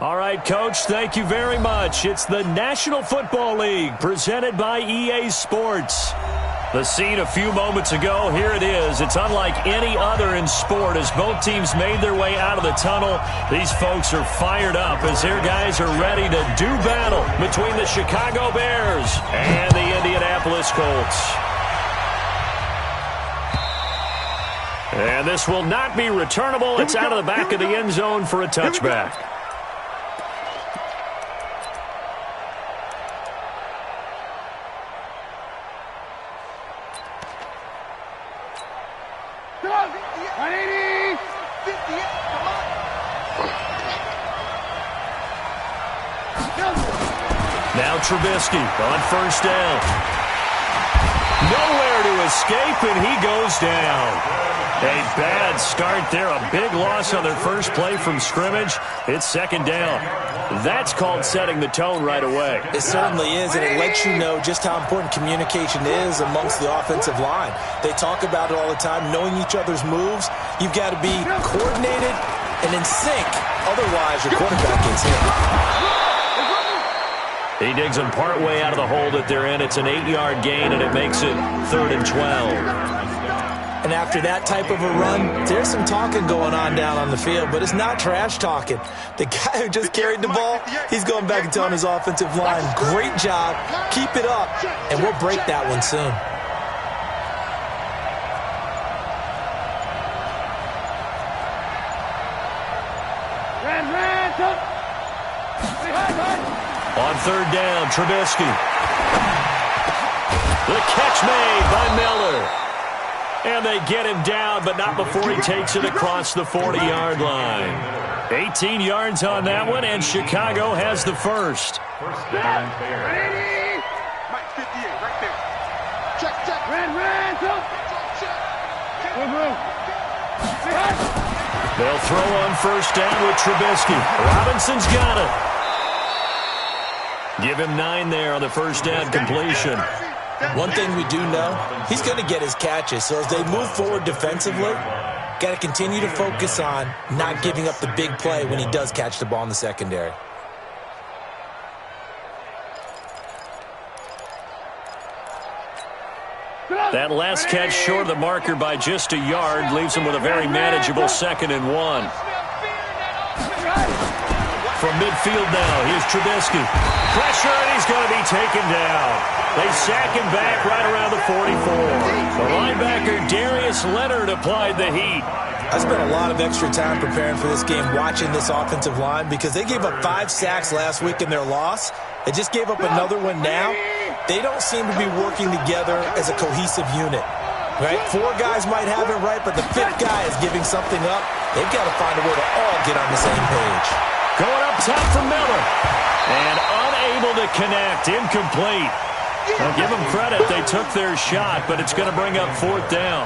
All right, Coach, thank you very much. It's the National Football League presented by EA Sports. The scene a few moments ago, here it is. It's unlike any other in sport as both teams made their way out of the tunnel. These folks are fired up as their guys are ready to do battle between the Chicago Bears and the Indianapolis Colts. And this will not be returnable. It's out of the back of the end zone for a touchback. Now Trubisky on first down. Nowhere to escape, and he goes down. A bad start there. A big loss on their first play from scrimmage. It's second down. That's called setting the tone right away. It certainly is, and it lets you know just how important communication is amongst the offensive line. They talk about it all the time, knowing each other's moves. You've got to be coordinated and in sync. Otherwise, your quarterback gets hit. He digs them partway out of the hole that they're in. It's an 8-yard gain, and it makes it 3rd and 12. And after that type of a run, there's some talking going on down on the field, but it's not trash talking. The guy who just carried the ball, he's going back and telling his offensive line, great job, keep it up, and we'll break that one soon. On third down, Trubisky. The catch made by Miller. And they get him down, but not before he takes it across the 40-yard line. 18 yards on that one, and Chicago has the first. First down, Bears. Mike 58, right there. Check. They'll throw on first down with Trubisky. Robinson's got it. Give him 9 there on the first down completion. One thing we do know, he's going to get his catches. So as they move forward defensively, got to continue to focus on not giving up the big play when he does catch the ball in the secondary. That last catch short of the marker by just a yard leaves him with a very manageable 2nd and 1. From midfield now, here's Trubisky. Pressure, and he's going to be taken down. They sack him back right around the 44. The linebacker, Darius Leonard, applied the heat. I spent a lot of extra time preparing for this game watching this offensive line because they gave up 5 sacks last week in their loss. They just gave up another one now. They don't seem to be working together as a cohesive unit. Right? 4 guys might have it right, but the 5th guy is giving something up. They've got to find a way to all get on the same page. Going up top for Miller. And unable to connect. Incomplete. Now give them credit. They took their shot, but it's going to bring up 4th down.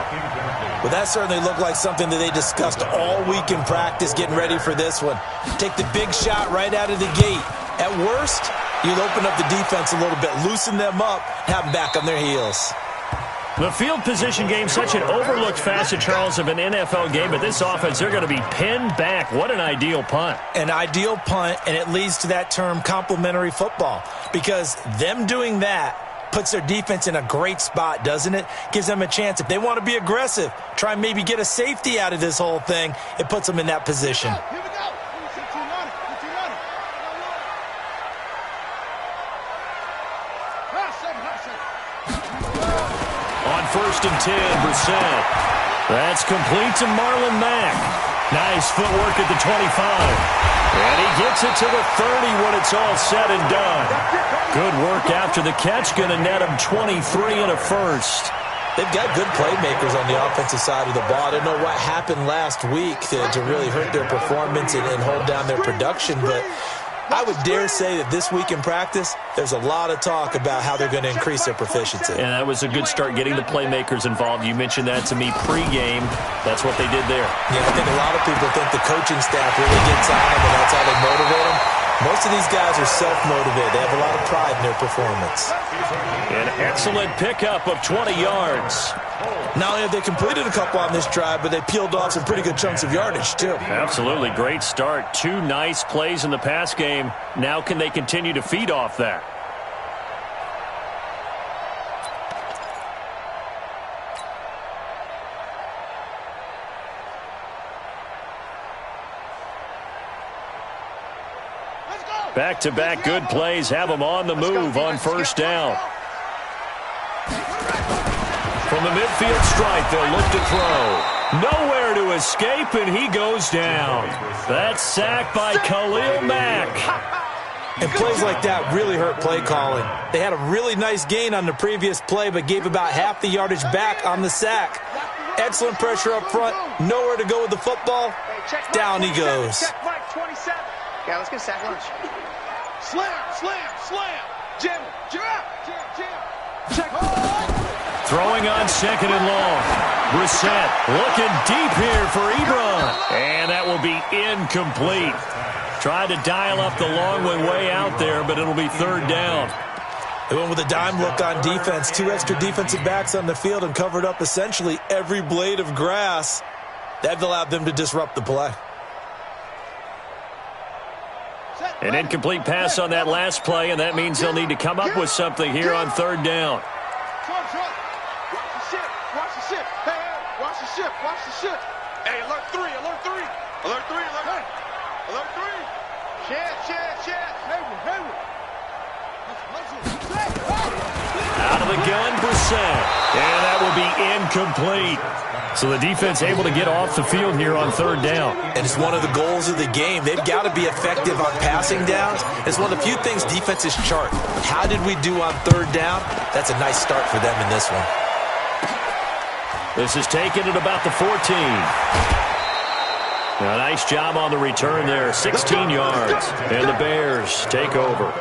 Well, that certainly looked like something that they discussed all week in practice getting ready for this one. Take the big shot right out of the gate. At worst, you'll open up the defense a little bit, loosen them up, have them back on their heels. The field position game, such an overlooked facet, Charles, of an NFL game, but this offense, they're going to be pinned back. What an ideal punt. An ideal punt, and it leads to that term complementary football, because them doing that puts their defense in a great spot, doesn't it? Gives them a chance. If they want to be aggressive, try and maybe get a safety out of this whole thing, it puts them in that position. Here we go. On 1st and 10, Brissett. That's complete to Marlon Mack. Nice footwork at the 25. And he gets it to the 30 when it's all said and done. Good work after the catch. Going to net him 23 and a first. They've got good playmakers on the offensive side of the ball. I don't know what happened last week to really hurt their performance and hold down their production, but I would dare say that this week in practice, there's a lot of talk about how they're going to increase their proficiency. And that was a good start getting the playmakers involved. You mentioned that to me pregame. That's what they did there. Yeah, I think a lot of people think the coaching staff really gets on them, and that's how they motivate them. Most of these guys are self-motivated. They have a lot of pride in their performance. An excellent pickup of 20 yards. Not only have they completed a couple on this drive, but they peeled off some pretty good chunks of yardage, too. Absolutely great start. 2 nice plays in the pass game. Now can they continue to feed off that? Back-to-back good plays have them on the move on first down. From the midfield stripe, they'll look to throw. Nowhere to escape, and he goes down. That's sacked by Khalil Mack. And plays like that really hurt play calling. They had a really nice gain on the previous play, but gave about half the yardage back on the sack. Excellent pressure up front. Nowhere to go with the football. Down he goes. Yeah, let's get sack lunch. Slam, slam, slam. Jim, jam, jam, jam. Check. Throwing on 2nd and long. Brissett looking deep here for Ebron. And that will be incomplete. Tried to dial up the long one way out there, but it'll be 3rd down. They went with a dime look on defense. 2 extra defensive backs on the field and covered up essentially every blade of grass. That allowed them to disrupt the play. An incomplete pass on that last play, and that means they'll need to come up with something here on 3rd down. Watch the ship, watch the ship. Hey, hey, watch the ship, watch the ship. Hey, alert 3, alert 3. Alert 3, alert 3. Alert 3. Shit. Hayward. Out of the gun, Brissett. And that will be incomplete. So the defense able to get off the field here on 3rd down. And it's one of the goals of the game. They've got to be effective on passing downs. It's one of the few things defenses chart. How did we do on 3rd down? That's a nice start for them in this one. This is taken at about the 14. Now, nice job on the return there. 16 yards. And the Bears take over.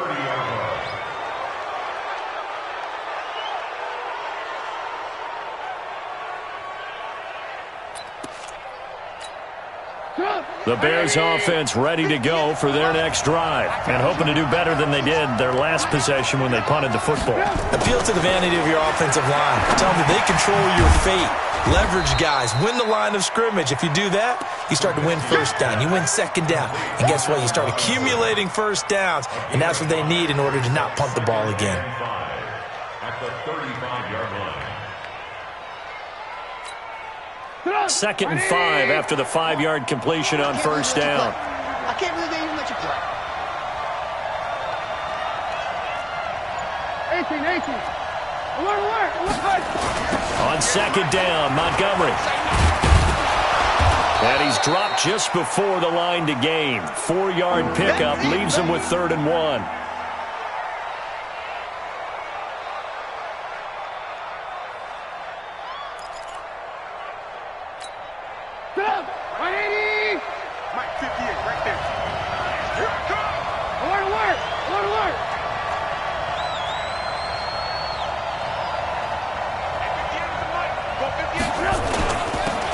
The Bears offense ready to go for their next drive and hoping to do better than they did their last possession when they punted the football. Appeal to the vanity of your offensive line. Tell them they control your fate. Leverage guys. Win the line of scrimmage. If you do that, you start to win 1st down. You win 2nd down. And guess what? You start accumulating 1st downs, and that's what they need in order to not punt the ball again. At the 35-yard line. 2nd and 5 after the 5-yard completion on 1st down. I can't believe they even let you play. 18. Alert. On 2nd down, Montgomery. And he's dropped just before the line to gain. 4-yard pickup leaves him with 3rd and 1. Mike 58, right there. Here I come. Alert.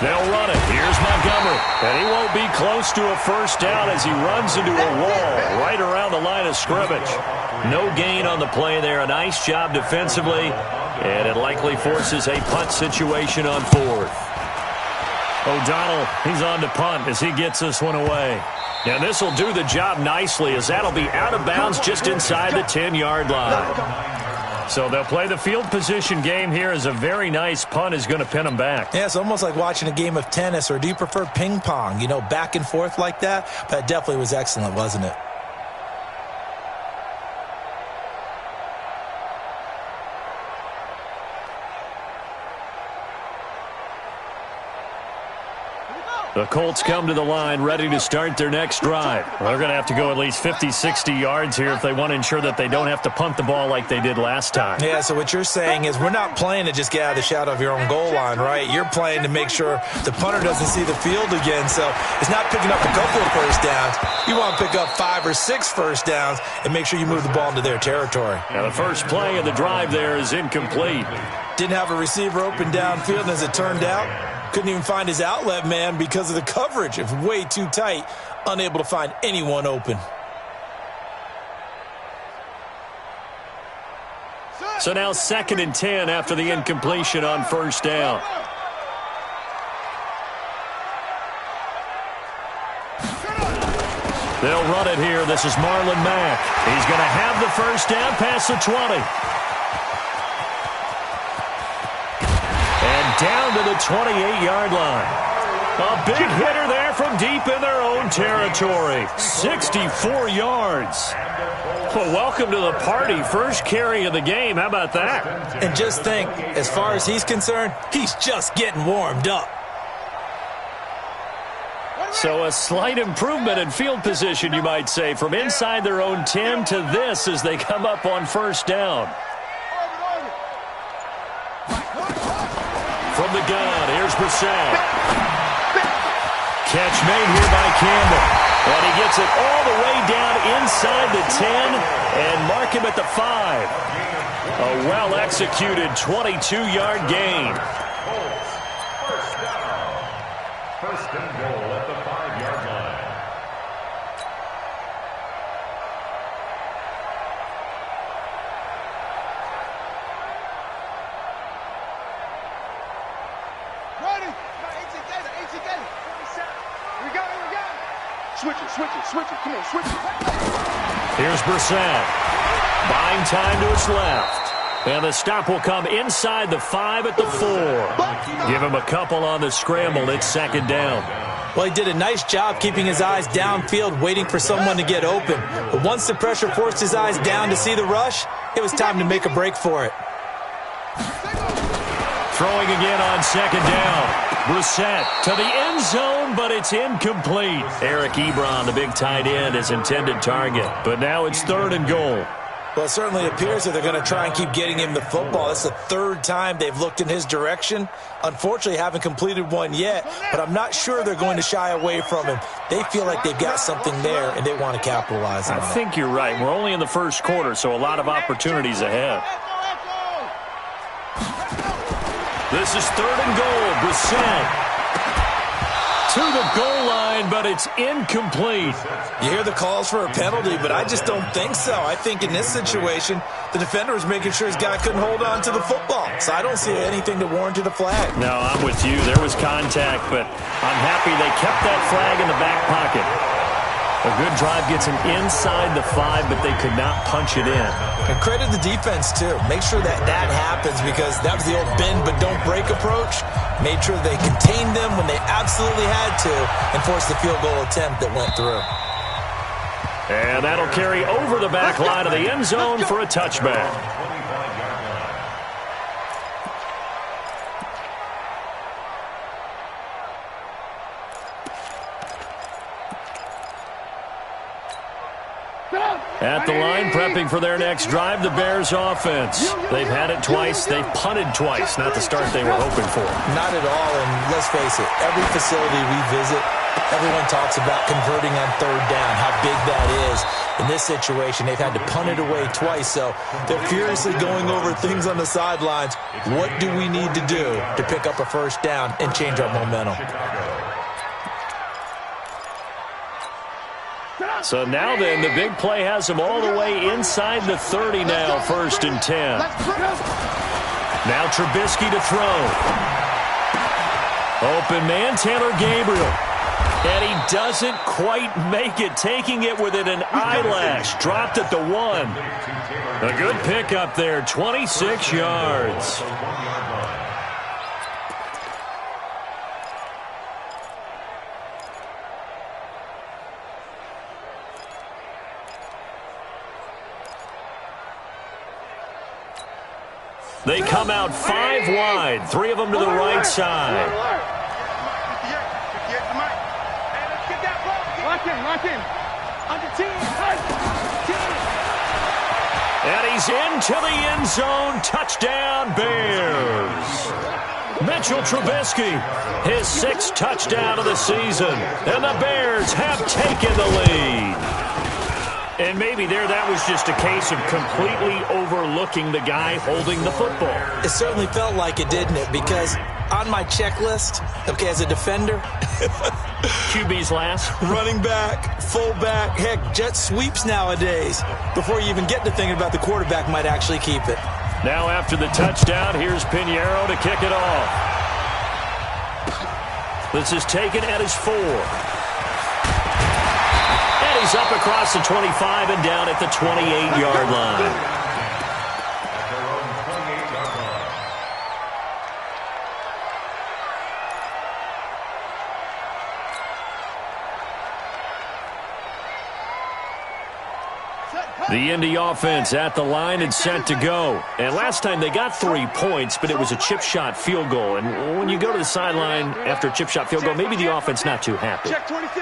They'll run it. Here's Montgomery. And he won't be close to a 1st down as he runs into a wall right around the line of scrimmage. No gain on the play there. A nice job defensively. And it likely forces a punt situation on 4th. O'Donnell, he's on to punt as he gets this one away. And this will do the job nicely as that'll be out of bounds just inside the 10-yard line. So they'll play the field position game here as a very nice punt is going to pin them back. Yeah, it's almost like watching a game of tennis, or do you prefer ping pong? You know, back and forth like that? But it definitely was excellent, wasn't it? The Colts come to the line ready to start their next drive. They're going to have to go at least 50, 60 yards here if they want to ensure that they don't have to punt the ball like they did last time. Yeah, so what you're saying is we're not playing to just get out of the shadow of your own goal line, right? You're playing to make sure the punter doesn't see the field again. So it's not picking up a couple of 1st downs. You want to pick up 5 or 6 1st downs and make sure you move the ball into their territory. Now the first play of the drive there is incomplete. Didn't have a receiver open downfield, and as it turned out, couldn't even find his outlet man because of the coverage. It was way too tight, unable to find anyone open. So now 2nd and 10 after the incompletion on first down. They'll run it here. This is Marlon Mack. He's going to have the first down past the 20. And down to the 28-yard line. A big hitter there from deep in their own territory. 64 yards. Well, welcome to the party. First carry of the game. How about that? And just think, as far as he's concerned, he's just getting warmed up. So a slight improvement in field position, you might say, from inside their own 10 to this as they come up on first down. From the gun, here's Brissett. Catch made here by Campbell. And he gets it all the way down inside the 10 and mark him at the 5. A well-executed 22-yard gain. First and goal at the 5-yard line. Ready? 18 Gator. 47. We got it. Switch it. Come on, switch it. Here's Brissett. Buying time to his left. And the stop will come inside the 5 at the 4. Give him a couple on the scramble. It's 2nd down. Well, he did a nice job keeping his eyes downfield, waiting for someone to get open. But once the pressure forced his eyes down to see the rush, it was time to make a break for it. Throwing again on 2nd down. Brissett to the end zone, but it's incomplete. Eric Ebron, the big tight end, his intended target. But now it's 3rd and goal. Well, it certainly appears that they're going to try and keep getting him the football. That's the 3rd time they've looked in his direction. Unfortunately, haven't completed one yet, but I'm not sure they're going to shy away from him. They feel like they've got something there, and they want to capitalize on it. I think you're right. We're only in the first quarter, so a lot of opportunities ahead. This is 3rd and goal. Brissett to the goal line, but it's incomplete. You hear the calls for a penalty, but I just don't think so. I think in this situation, the defender was making sure his guy couldn't hold on to the football. So I don't see anything to warrant a flag. No, I'm with you. There was contact, but I'm happy they kept that flag in the back pocket. A good drive gets him inside the 5, but they could not punch it in. And credit the defense, too. Make sure that happens, because that was the old bend but don't break approach. Made sure they contained them when they absolutely had to and forced the field goal attempt that went through. And that'll carry over the back line of the end zone for a touchback. At the line, prepping for their next drive, the Bears offense. They've had it twice. They've punted twice. Not the start they were hoping for. Not at all, and let's face it, every facility we visit, everyone talks about converting on 3rd down, how big that is. In this situation, they've had to punt it away twice, so they're furiously going over things on the sidelines. What do we need to do to pick up a first down and change our momentum? So now then, the big play has them all the way inside the 30 now, 1st and 10. Now Trubisky to throw. Open man, Taylor Gabriel. And he doesn't quite make it, taking it within an eyelash. Dropped at the 1. A good pickup there, 26 yards. They come out 5 wide, 3 of them to the right side. Lock in. Under 10. And he's into the end zone. Touchdown, Bears. Mitchell Trubisky, his 6th touchdown of the season. And the Bears have taken the lead. And maybe that was just a case of completely overlooking the guy holding the football. It certainly felt like it, didn't it? Because on my checklist, okay, as a defender, QB's last. running back, fullback, heck, jet sweeps nowadays. Before you even get to thinking about the quarterback might actually keep it. Now after the touchdown, here's Pinheiro to kick it off. This is taken at his 4. And he's up across the 25 and down at the 28-yard line. The Indy offense at the line and set to go. And last time they got 3 points, but it was a chip shot field goal. And when you go to the sideline after a chip shot field goal, maybe the offense not too happy.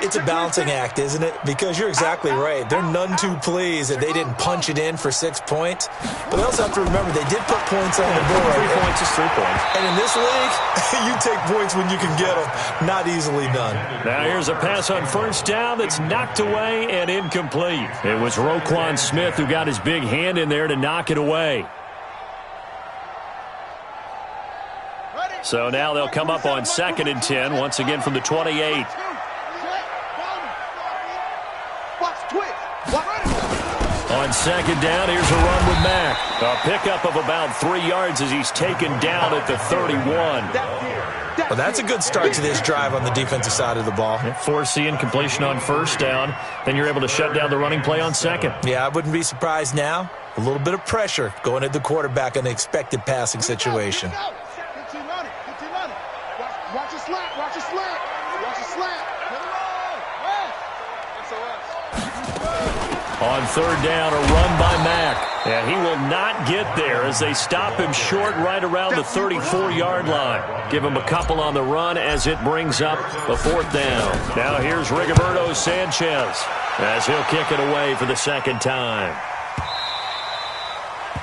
It's a balancing act, isn't it? Because you're exactly right. They're none too pleased that they didn't punch it in for 6 points. But they also have to remember they did put points on the board. 3 points is 3 points. And in this league, you take points when you can get them. Not easily done. Now here's a pass on first down that's knocked away and incomplete. It was Roquan Smith who got his big hand in there to knock it away. So now they'll come up on 2nd and 10, once again from the 28. On 2nd down, here's a run with Mack. A pickup of about 3 yards as he's taken down at the 31. Well, that's a good start to this drive on the defensive side of the ball. Force the incompletion on first down. Then you're able to shut down the running play on 2nd. Yeah, I wouldn't be surprised now. A little bit of pressure going at the quarterback in the expected passing situation. Watch your slant. Watch your slant. Watch your slant. On 3rd down, a run by Mack. And he will not get there as they stop him short right around the 34-yard line. Give him a couple on the run as it brings up a 4th down. Now here's Rigoberto Sanchez as he'll kick it away for the 2nd time.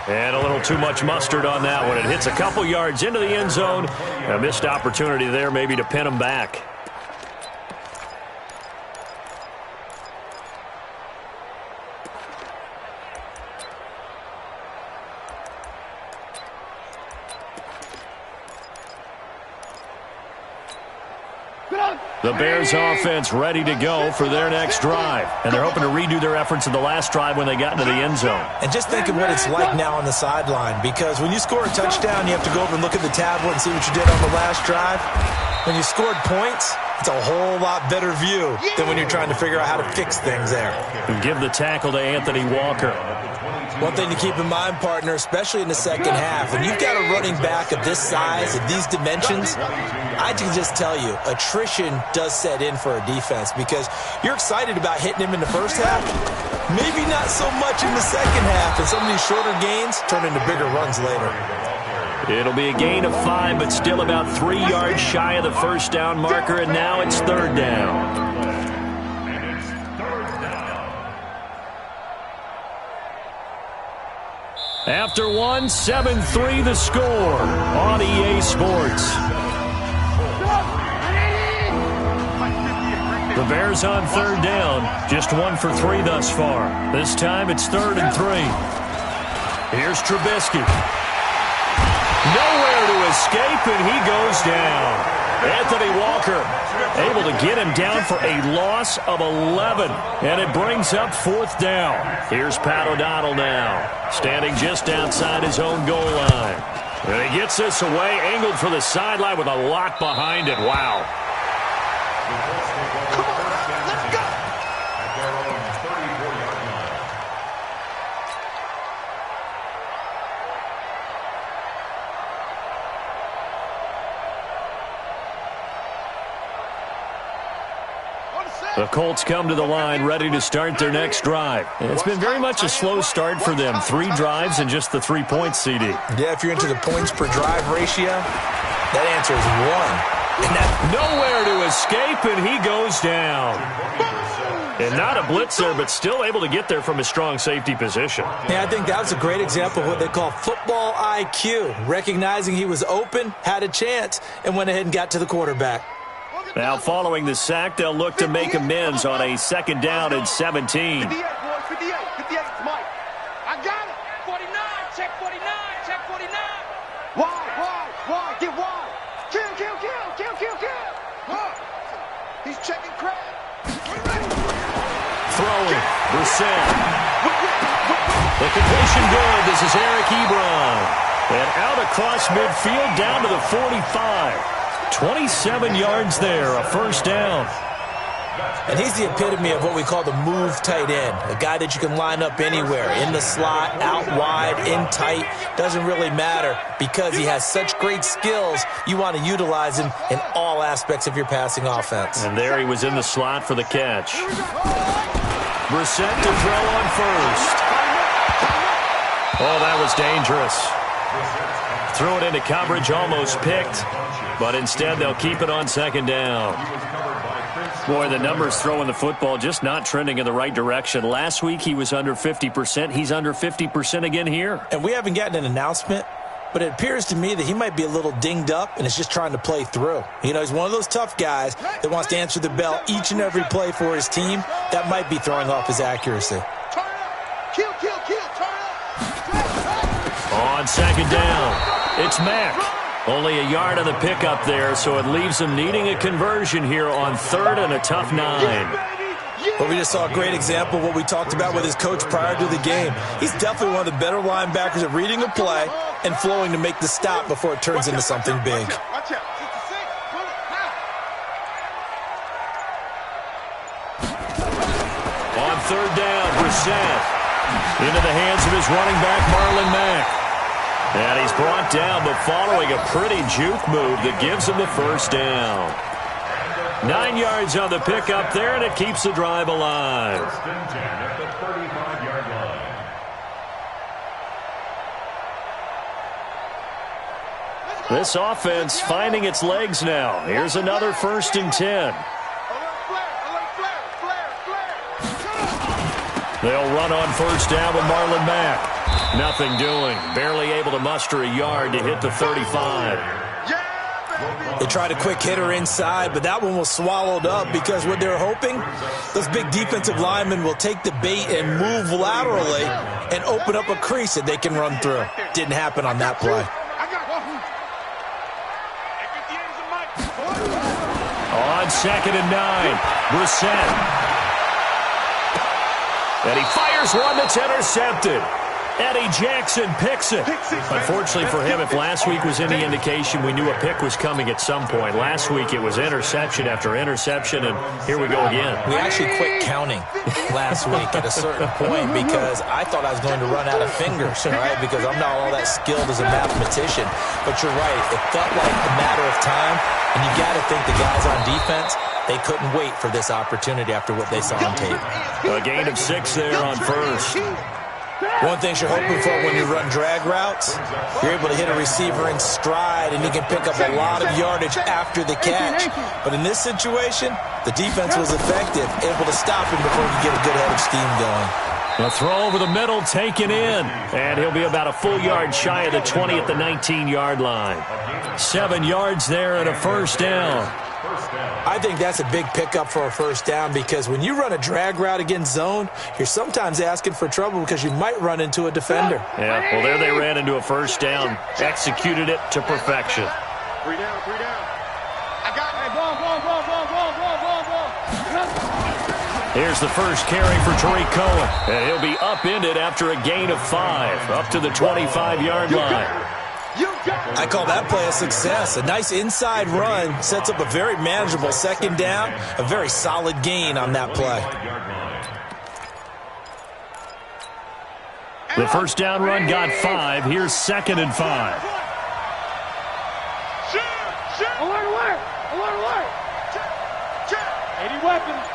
And a little too much mustard on that one. It hits a couple yards into the end zone. A missed opportunity there maybe to pin him back. The Bears offense ready to go for their next drive. And they're hoping to redo their efforts in the last drive when they got into the end zone. And just think of what it's like now on the sideline, because when you score a touchdown, you have to go over and look at the tablet and see what you did on the last drive. When you scored points, it's a whole lot better view than when you're trying to figure out how to fix things there. And give the tackle to Anthony Walker. One thing to keep in mind, partner, especially in the second half, when you've got a running back of this size, of these dimensions, I can just tell you, attrition does set in for a defense because you're excited about hitting him in the first half, maybe not so much in the second half, and some of these shorter gains turn into bigger runs later. It'll be a gain of 5, but still about 3 yards shy of the first down marker, and now it's 3rd down. After 1, 7-3 the score on EA Sports. The Bears on 3rd down, just 1 for 3 thus far. This time it's 3rd and 3. Here's Trubisky. Nowhere to escape, and he goes down. Anthony Walker able to get him down for a loss of 11. And it brings up 4th down. Here's Pat O'Donnell now, standing just outside his own goal line. And he gets this away, angled for the sideline with a lot behind it. Wow. The Colts come to the line ready to start their next drive. And it's been very much a slow start for them. 3 drives and just the 3 points, CD. Yeah, if you're into the points per drive ratio, that answer is 1. And that nowhere to escape, and he goes down. And not a blitzer, but still able to get there from a strong safety position. Yeah, I think that was a great example of what they call football IQ. Recognizing he was open, had a chance, and went ahead and got to the quarterback. Now, following the sack, they'll look to make amends on a 2nd down and 17. 58, boys, 58, 58, Mike. I got it. 49, check 49, check 49. Wide, get wide. Kill. He's checking crab. Throwing, Brissett. The completion good. This is Eric Ebron. And out across midfield down to the 45. 27 yards there, a first down. And he's the epitome of what we call the move tight end, a guy that you can line up anywhere, in the slot, out wide, in tight, doesn't really matter because he has such great skills. You want to utilize him in all aspects of your passing offense. And there he was in the slot for the catch. Brissett to throw on first. Oh, that was dangerous. Threw it into coverage, almost picked, but instead they'll keep it on second down. Boy, the numbers throwing the football just not trending in the right direction. Last week he was under 50%. He's under 50% again here. And we haven't gotten an announcement, but it appears to me that he might be a little dinged up and is just trying to play through. You know, he's one of those tough guys that wants to answer the bell each and every play for his team. That might be throwing off his accuracy. On second down, it's Mack. Only a yard on the pickup there, so it leaves him needing a conversion here on third and a tough 9. Well, we just saw a great example of what we talked about with his coach prior to the game. He's definitely one of the better linebackers at reading a play and flowing to make the stop before it turns into something big. On third down, Brissett into the hands of his running back, Marlon Mack. And he's brought down, but following a pretty juke move that gives him the first down. 9 yards on the pickup there, and it keeps the drive alive. First and 10 at the 35-yard line. This offense finding its legs now. Here's another first and 10. They'll run on first down with Marlon Mack. Nothing doing. Barely able to muster a yard to hit the 35. They tried a quick hitter inside, but that one was swallowed up because what they're hoping, those big defensive linemen will take the bait and move laterally and open up a crease that they can run through. Didn't happen on that play. On second and 9, Brissett. And he fires one that's intercepted. Eddie Jackson picks it. Unfortunately for him, if last week was any indication, we knew a pick was coming at some point. Last week it was interception after interception, and here we go again. We actually quit counting last week at a certain point because I thought I was going to run out of fingers, right? Because I'm not all that skilled as a mathematician. But you're right. It felt like a matter of time, and you got to think the guys on defense, they couldn't wait for this opportunity after what they saw on tape. A gain of 6 there on first. One thing you're hoping for when you run drag routes, you're able to hit a receiver in stride and he can pick up a lot of yardage after the catch. But in this situation, the defense was effective, able to stop him before he could get a good head of steam going. A throw over the middle taken in, and he'll be about a full yard shy of the 20 at the 19-yard line. 7 yards there and a first down. I think that's a big pickup for a first down because when you run a drag route against zone, you're sometimes asking for trouble because you might run into a defender. Yeah, well, there they ran into a first down, executed it to perfection. 3 down, 3 down. I got it. Ball. Here's the first carry for Tariq Cohen, and he'll be upended after a gain of 5, up to the 25-yard line. I call that play a success. A nice inside run sets up a very manageable second down, a very solid gain on that play. The first down run got 5. Here's second and 5. Alert! 80 weapons.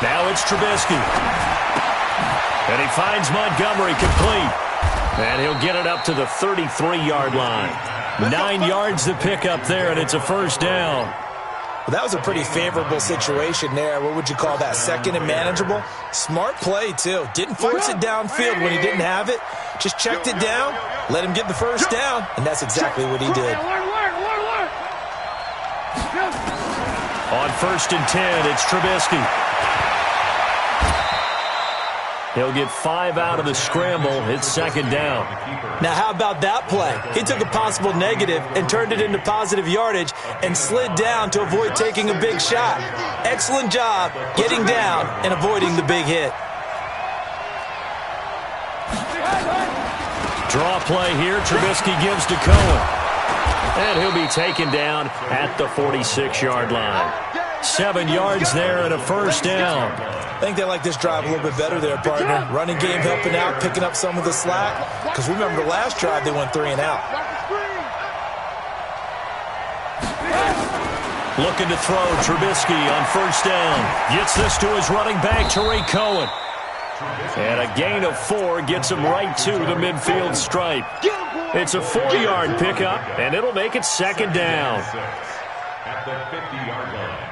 Now it's Trubisky. And he finds Montgomery complete. And he'll get it up to the 33-yard line. 9 yards to pick up there, and it's a first down. Well, that was a pretty favorable situation there. What would you call that? Second and manageable? Smart play, too. Didn't force it downfield when he didn't have it. Just checked it down, let him get the first down, and that's exactly what he did. On first and 10, it's Trubisky. He'll get 5 out of the scramble. It's second down. Now, how about that play? He took a possible negative and turned it into positive yardage and slid down to avoid taking a big shot. Excellent job getting down and avoiding the big hit. Draw play here. Trubisky gives to Cohen. And he'll be taken down at the 46-yard line. 7 yards there and a first down. I think they like this drive a little bit better there, partner. Running game helping out, picking up some of the slack. Because remember the last drive, they went 3 and out. Looking to throw. Trubisky on first down. Gets this to his running back, Tariq Cohen. And a gain of 4 gets him right to the midfield stripe. It's a 4-yard pickup, and it'll make it second down. At the 50-yard line.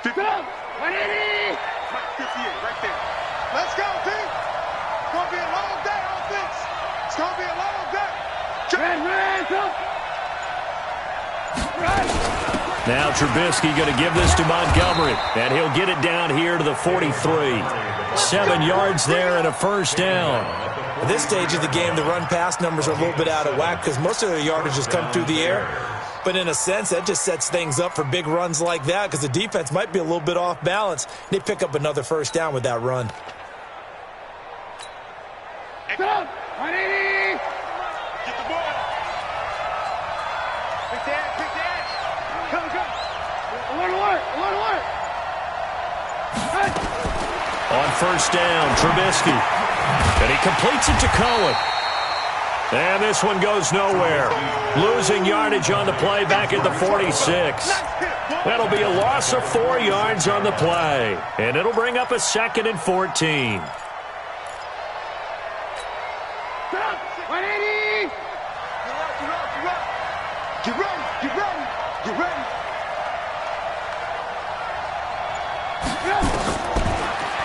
180! 58, right there. Let's go, team. It's going to be a long day, offense. It's going to be a long day. Now Trubisky going to give this to Montgomery, and he'll get it down here to the 43. 7 yards there and a first down. At this stage of the game, the run-pass numbers are a little bit out of whack because most of their yardage has come through the air. But in a sense, that just sets things up for big runs like that because the defense might be a little bit off balance. They pick up another first down with that run. Go! 180! Get the ball. Pick that. Come. Alert. On first down, Trubisky. And he completes it to Cohen. And this one goes nowhere. Losing yardage on the play back at the 46. That'll be a loss of 4 yards on the play. And it'll bring up a 2nd and 14. 180! Get ready.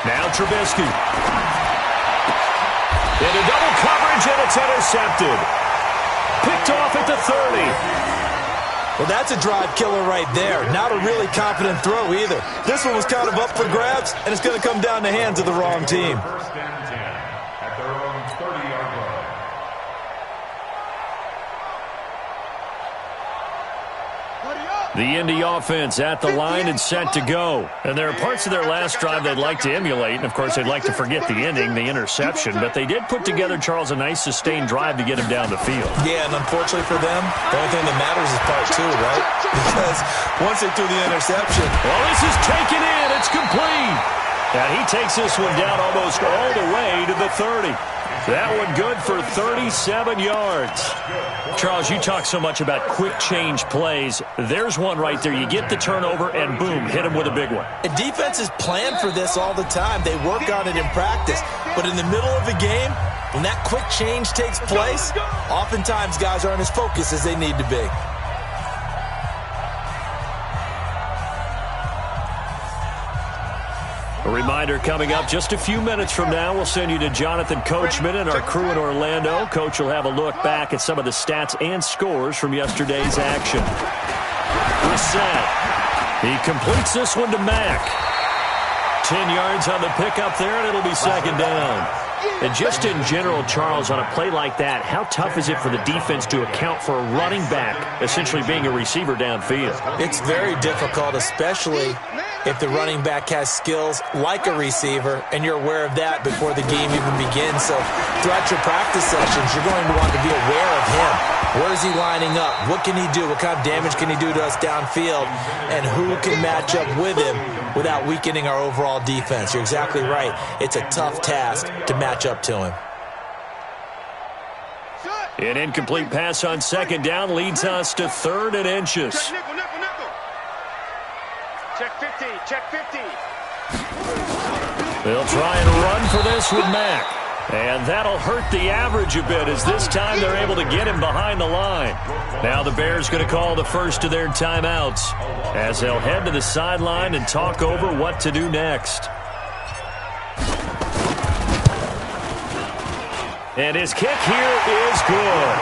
Now Trubisky. Into double coverage, and it's intercepted. Picked off at the 30. Well, that's a drive killer right there. Not a really confident throw either. This one was kind of up for grabs, and it's going to come down the hands of the wrong team. First and 10 at their own 30-yard line. The Indy offense at the line and set to go. And there are parts of their last drive they'd like to emulate. And, of course, they'd like to forget the ending, the interception. But they did put together, Charles, a nice sustained drive to get him down the field. Yeah, and unfortunately for them, the only thing that matters is part 2, right? Because once they threw the interception. Well, this is taken in. It's complete. And he takes this one down almost all the way to the 30. That one good for 37 yards. Charles, you talk so much about quick change plays. There's one right there. You get the turnover, and boom, hit him with a big one. And defenses plan for this all the time. They work on it in practice. But in the middle of a game, when that quick change takes place, oftentimes guys aren't as focused as they need to be. A reminder coming up just a few minutes from now, we'll send you to Jonathan Coachman and our crew in Orlando. Coach will have a look back at some of the stats and scores from yesterday's action. Reset. He completes this one to Mack. 10 yards on the pickup there, and it'll be second down. And just in general, Charles, on a play like that, how tough is it for the defense to account for a running back essentially being a receiver downfield? It's very difficult, especially if the running back has skills like a receiver, and you're aware of that before the game even begins. So throughout your practice sessions, you're going to want to be aware of him. Where is he lining up? What can he do? What kind of damage can he do to us downfield? And who can match up with him without weakening our overall defense? You're exactly right. It's a tough task to match up to him. An incomplete pass on second down leads us to 3rd and inches. Check 50, check 50. They'll try and run for this with Mack. And that'll hurt the average a bit as this time they're able to get him behind the line. Now the Bears going to call the first of their timeouts as they'll head to the sideline and talk over what to do next. And his kick here is good.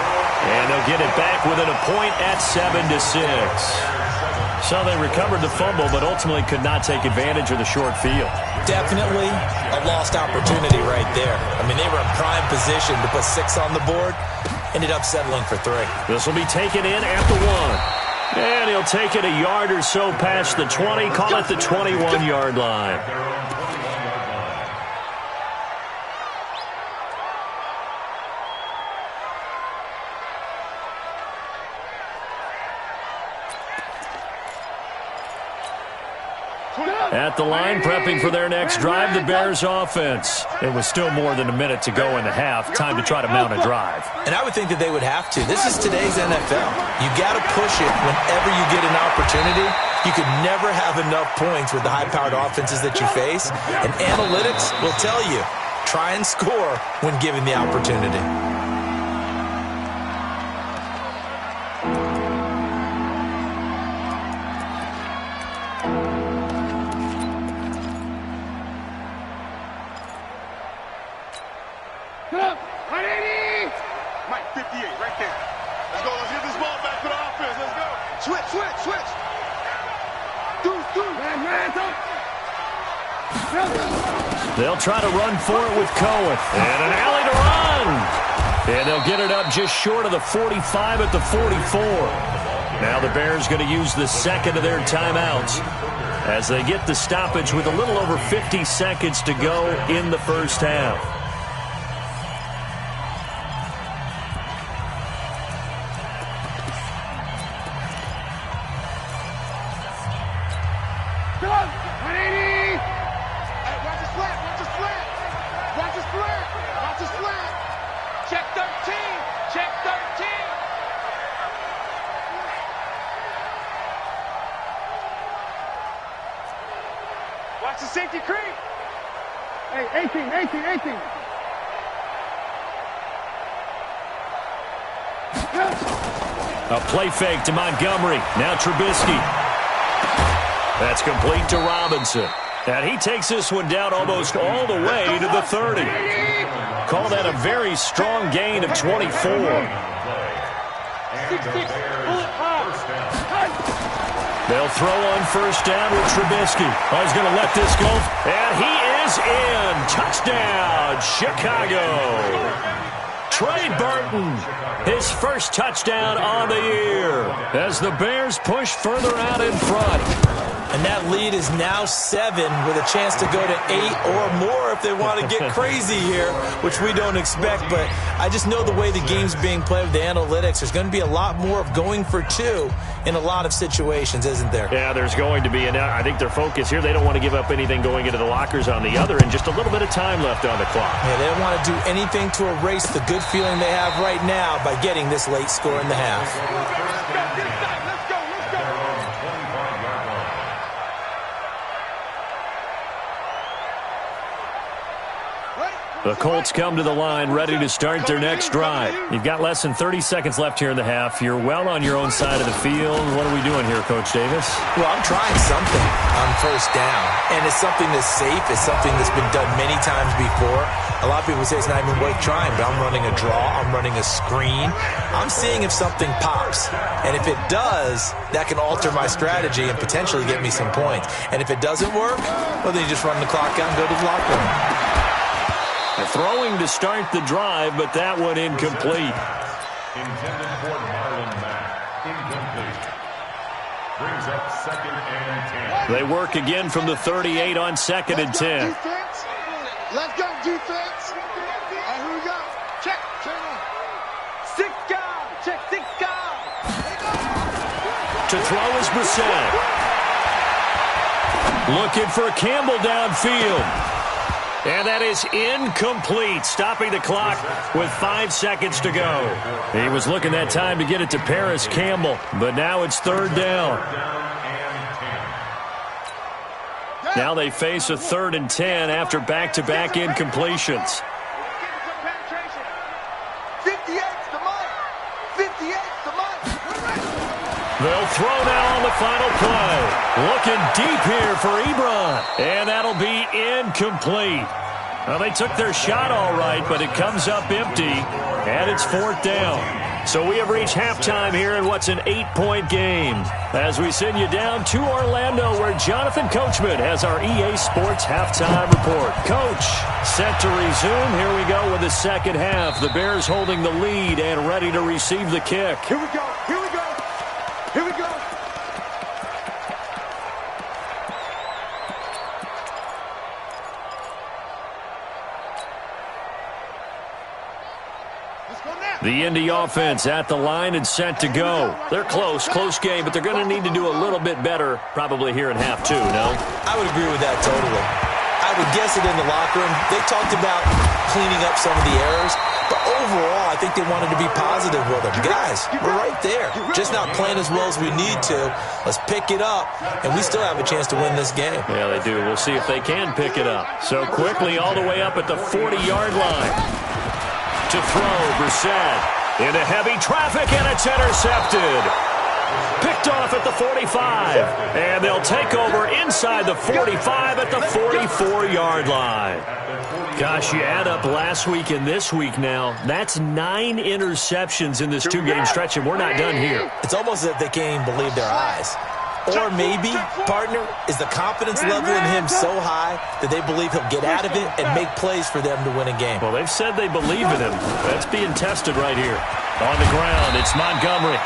And they'll get it back within a point at 7-6. So they recovered the fumble, but ultimately could not take advantage of the short field. Definitely a lost opportunity right there. I mean, they were in prime position to put 6 on the board. Ended up settling for 3. This will be taken in at the 1. And he'll take it a yard or so past the 20, call it the 21-yard line. At the line, prepping for their next drive, the Bears offense. It was still more than a minute to go in the half. Time to try to mount a drive. And I would think that they would have to. This is today's NFL. You got to push it whenever you get an opportunity. You could never have enough points with the high-powered offenses that you face. And analytics will tell you, try and score when given the opportunity. Mike, 58, right there. Let's go. Let's get this ball back for the offense. Let's go. Switch. They'll try to run for it with Cohen. And an alley to run. And they'll get it up just short of the 45 at the 44. Now the Bears going to use the second of their timeouts as they get the stoppage with a little over 50 seconds to go in the first half. Watch the safety creep. Hey, 18. A play fake to Montgomery. Now Trubisky. That's complete to Robinson. And he takes this one down almost all the way to the 30. Call that a very strong gain of 24. They'll throw on first down with Trubisky. Oh, he's going to let this go. And he is in. Touchdown, Chicago. Trey Burton, his first touchdown on the year as the Bears push further out in front. And that lead is now 7 with a chance to go to 8 or more if they want to get crazy here, which we don't expect. But I just know the way the game's being played with the analytics, there's going to be a lot more of going for 2 in a lot of situations, isn't there? Yeah, there's going to be. And I think their focus here, they don't want to give up anything going into the lockers on the other, and just a little bit of time left on the clock. Yeah, they don't want to do anything to erase the good feeling they have right now by getting this late score in the half. The Colts come to the line ready to start their next drive. You've got less than 30 seconds left here in the half. You're well on your own side of the field. What are we doing here, Coach Davis? Well, I'm trying something on first down, and it's something that's safe. It's something that's been done many times before. A lot of people say it's not even worth trying, but I'm running a draw. I'm running a screen. I'm seeing if something pops, and if it does, that can alter my strategy and potentially get me some points. And if it doesn't work, well, then you just run the clock out and go to the locker room. Throwing to start the drive, but that one incomplete. Intended for Marlon Mack. Incomplete. Brings up 2nd and 10. They work again from the 38 on 2nd and 10. Let's go, defense. And here we go. Check. Six guard. Check 6 guard. To throw is Brissett. Looking for Campbell downfield. And that is incomplete, stopping the clock with 5 seconds to go. He was looking that time to get it to Paris Campbell, but now it's 3rd down. Now they face a 3rd and 10 after back-to-back incompletions. 58's the mark. 58's the mark. They'll throw now on the final play. Looking deep here for Ebron. And that'll be incomplete. Well, they took their shot all right, but it comes up empty, and it's 4th down. So we have reached halftime here in what's an 8-point game. As we send you down to Orlando, where Jonathan Coachman has our EA Sports halftime report. Coach, set to resume. Here we go with the second half. The Bears holding the lead and ready to receive the kick. Here we go. Here we go. Here we go. The Indy offense at the line and set to go. They're close game, but they're going to need to do a little bit better probably here in half two, no? I would agree with that totally. I would guess it in the locker room. They talked about cleaning up some of the errors, but overall, I think they wanted to be positive with them. Guys, we're right there. Just not playing as well as we need to. Let's pick it up, and we still have a chance to win this game. Yeah, they do. We'll see if they can pick it up. So quickly all the way up at the 40-yard line. To throw, Brissett into heavy traffic, and it's intercepted. Picked off at the 45, and they'll take over inside the 45 at the 44-yard line. Gosh, you add up last week and this week now, that's 9 interceptions in this two-game stretch, and we're not done here. It's almost as if they can't even believe their eyes. Or maybe, partner, is the confidence level in him so high that they believe he'll get out of it and make plays for them to win a game. Well, they've said they believe in him. That's being tested right here. On the ground, it's Montgomery.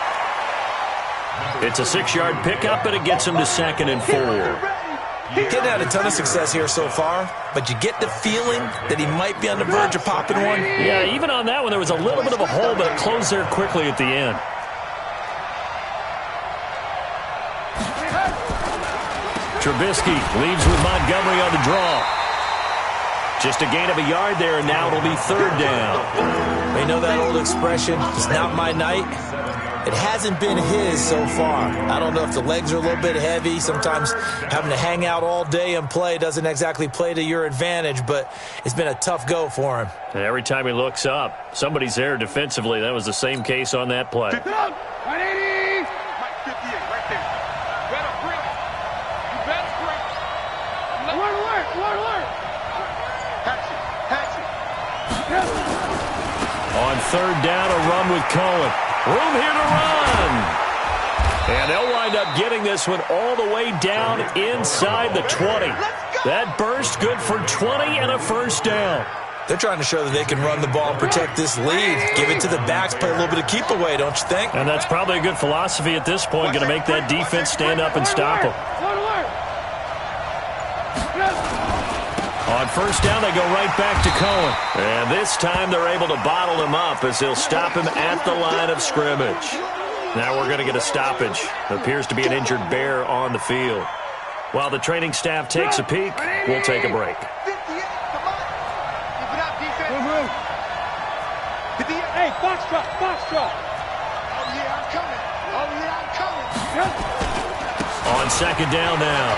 It's a 6-yard pickup, and it gets him to 2nd and 4. Getting had a ton of success here so far, but you get the feeling that he might be on the verge of popping one. Yeah, even on that one, there was a little bit of a hole, but it closed there quickly at the end. Trubisky leaves with Montgomery on the draw. Just a gain of a yard there, and now it'll be 3rd down. You know that old expression, it's not my night? It hasn't been his so far. I don't know if the legs are a little bit heavy. Sometimes having to hang out all day and play doesn't exactly play to your advantage, but it's been a tough go for him. And every time he looks up, somebody's there defensively. That was the same case on that play. 180! Mike 58 right there. Better break. You better break. One alert. Hatchet. On 3rd down, a run with Cohen. Room here to run. And they'll wind up getting this one all the way down inside the 20. That burst good for 20 and a 1st down. They're trying to show that they can run the ball and protect this lead. Give it to the backs, play a little bit of keep away, don't you think? And that's probably a good philosophy at this point. Going to make that defense stand up and stop them. On 1st down, they go right back to Cohen. And this time they're able to bottle him up as they'll stop him at the line of scrimmage. Now we're going to get a stoppage. Appears to be an injured bear on the field. While the training staff takes a peek, we'll take a break. Hey, Foxtrot. Oh, yeah, I'm coming. On 2nd down now,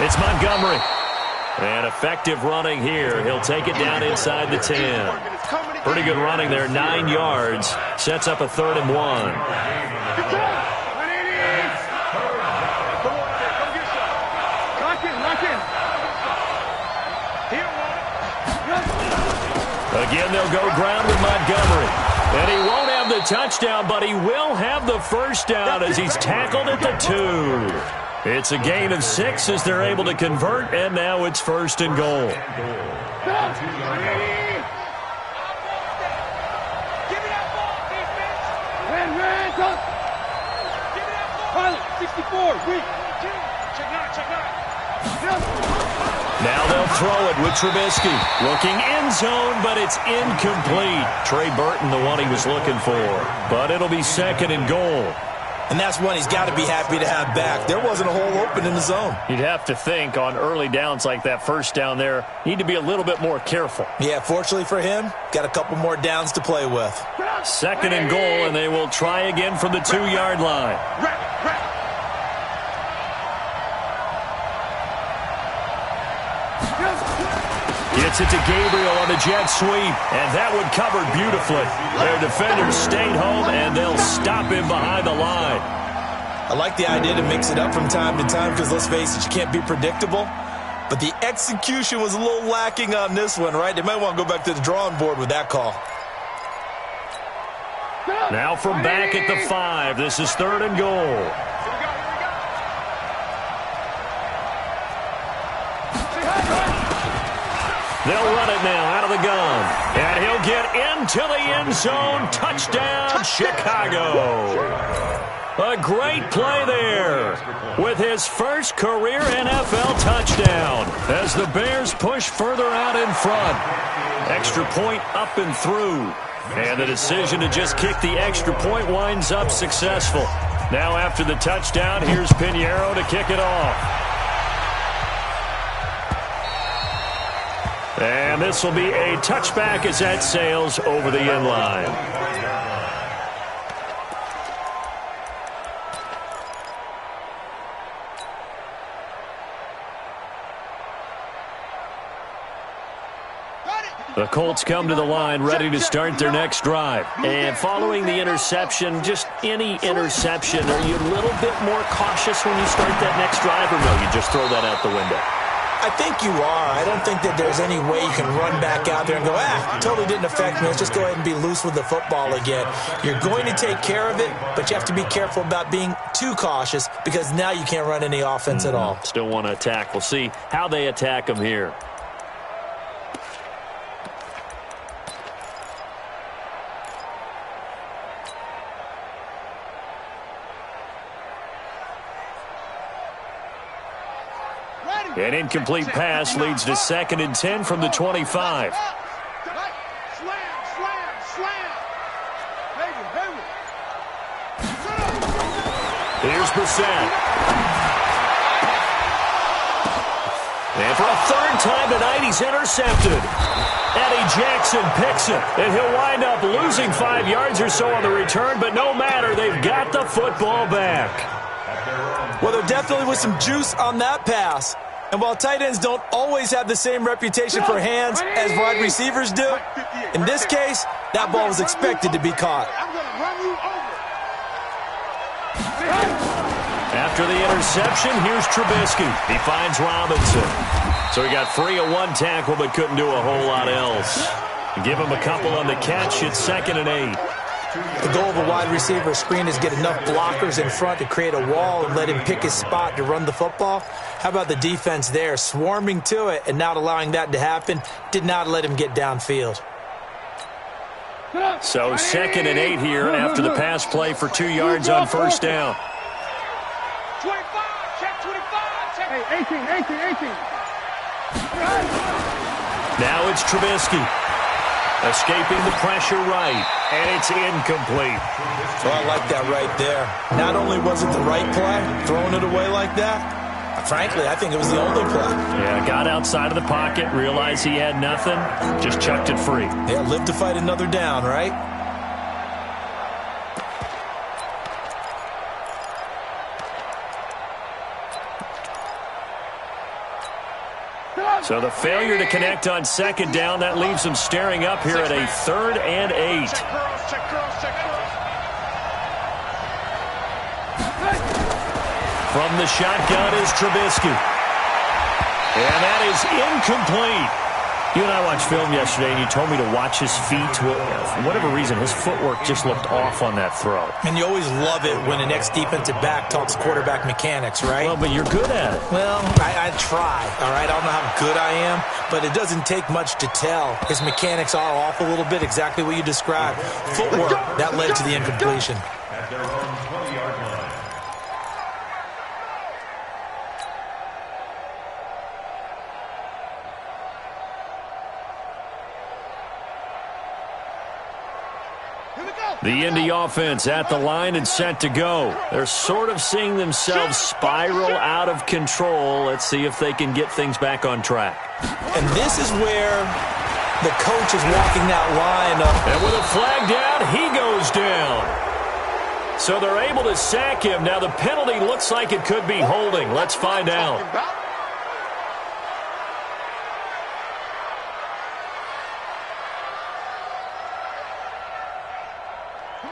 it's Montgomery. And effective running here. He'll take it down inside the 10. Pretty good running there, 9 yards. Sets up a 3rd and 1. Again, they'll go ground with Montgomery. And he won't have the touchdown, but he will have the 1st down as he's tackled at the 2. It's a gain of 6 as they're able to convert, and now it's 1st and goal. Now they'll throw it with Trubisky. Looking end zone, but it's incomplete. Trey Burton, the one he was looking for. But it'll be 2nd and goal. And that's one he's got to be happy to have back. There wasn't a hole open in the zone. You'd have to think on early downs like that 1st down there, need to be a little bit more careful. Yeah, fortunately for him, got a couple more downs to play with. 2nd and goal, and they will try again from the 2-yard line. Gets it to Gabriel on the jet sweep, and that one covered beautifully. Their defenders stayed home, and they'll stop him behind the line. I like the idea to mix it up from time to time because, let's face it, you can't be predictable. But the execution was a little lacking on this one, right? They might want to go back to the drawing board with that call. Now from back at the 5, this is 3rd and goal. They'll run it now out of the gun. And he'll get into the end zone. Touchdown, Chicago. A great play there with his first career NFL touchdown as the Bears push further out in front. Extra point up and through. And the decision to just kick the extra point winds up successful. Now after the touchdown, here's Pinheiro to kick it off. And this will be a touchback as that sails over the end line. The Colts come to the line ready to start their next drive. And following the interception, just any interception, are you a little bit more cautious when you start that next drive, or no, you just throw that out the window? I think you are. I don't think that there's any way you can run back out there and go, totally didn't affect me. Let's just go ahead and be loose with the football again. You're going to take care of it, but you have to be careful about being too cautious because now you can't run any offense at all. Still want to attack. We'll see how they attack them here. An incomplete pass leads to 2nd and 10 from the 25. Here's Brissett. And for a 3rd time tonight, he's intercepted. Eddie Jackson picks it, and he'll wind up losing 5 yards or so on the return, but no matter, they've got the football back. Well, there definitely was some juice on that pass. And while tight ends don't always have the same reputation for hands as wide receivers do, in this case, that ball was expected to be caught. After the interception, here's Trubisky. He finds Robinson. So he got free of 1 tackle but couldn't do a whole lot else. Give him a couple on the catch. It's 2nd and 8. The goal of a wide receiver screen is get enough blockers in front to create a wall and let him pick his spot to run the football. How about the defense there, swarming to it and not allowing that to happen? Did not let him get downfield. So 2nd and 8 here after the pass play for 2 yards on 1st down. 25, check 25, check. Hey, 18. Now it's Trubisky. Escaping the pressure right, and it's incomplete. So I like that right there. Not only was it the right play, throwing it away like that, frankly, I think it was the only play. Yeah, got outside of the pocket, realized he had nothing, just chucked it free. Yeah, live to fight another down, right? So the failure to connect on 2nd down, that leaves them staring up here at a 3rd and 8. From the shotgun is Trubisky. And that is incomplete. You and I watched film yesterday, and you told me to watch his feet. For whatever reason, his footwork just looked off on that throw. And you always love it when an ex-defensive back talks quarterback mechanics, right? Well, but you're good at it. Well, I try, all right? I don't know how good I am, but it doesn't take much to tell. His mechanics are off a little bit, exactly what you described. Footwork, that led to the incompletion. At their own 20-yard line. The Indy offense at the line and set to go. They're sort of seeing themselves spiral out of control. Let's see if they can get things back on track. And this is where the coach is walking that line up. And with a flag down, he goes down. So they're able to sack him. Now the penalty looks like it could be holding. Let's find out.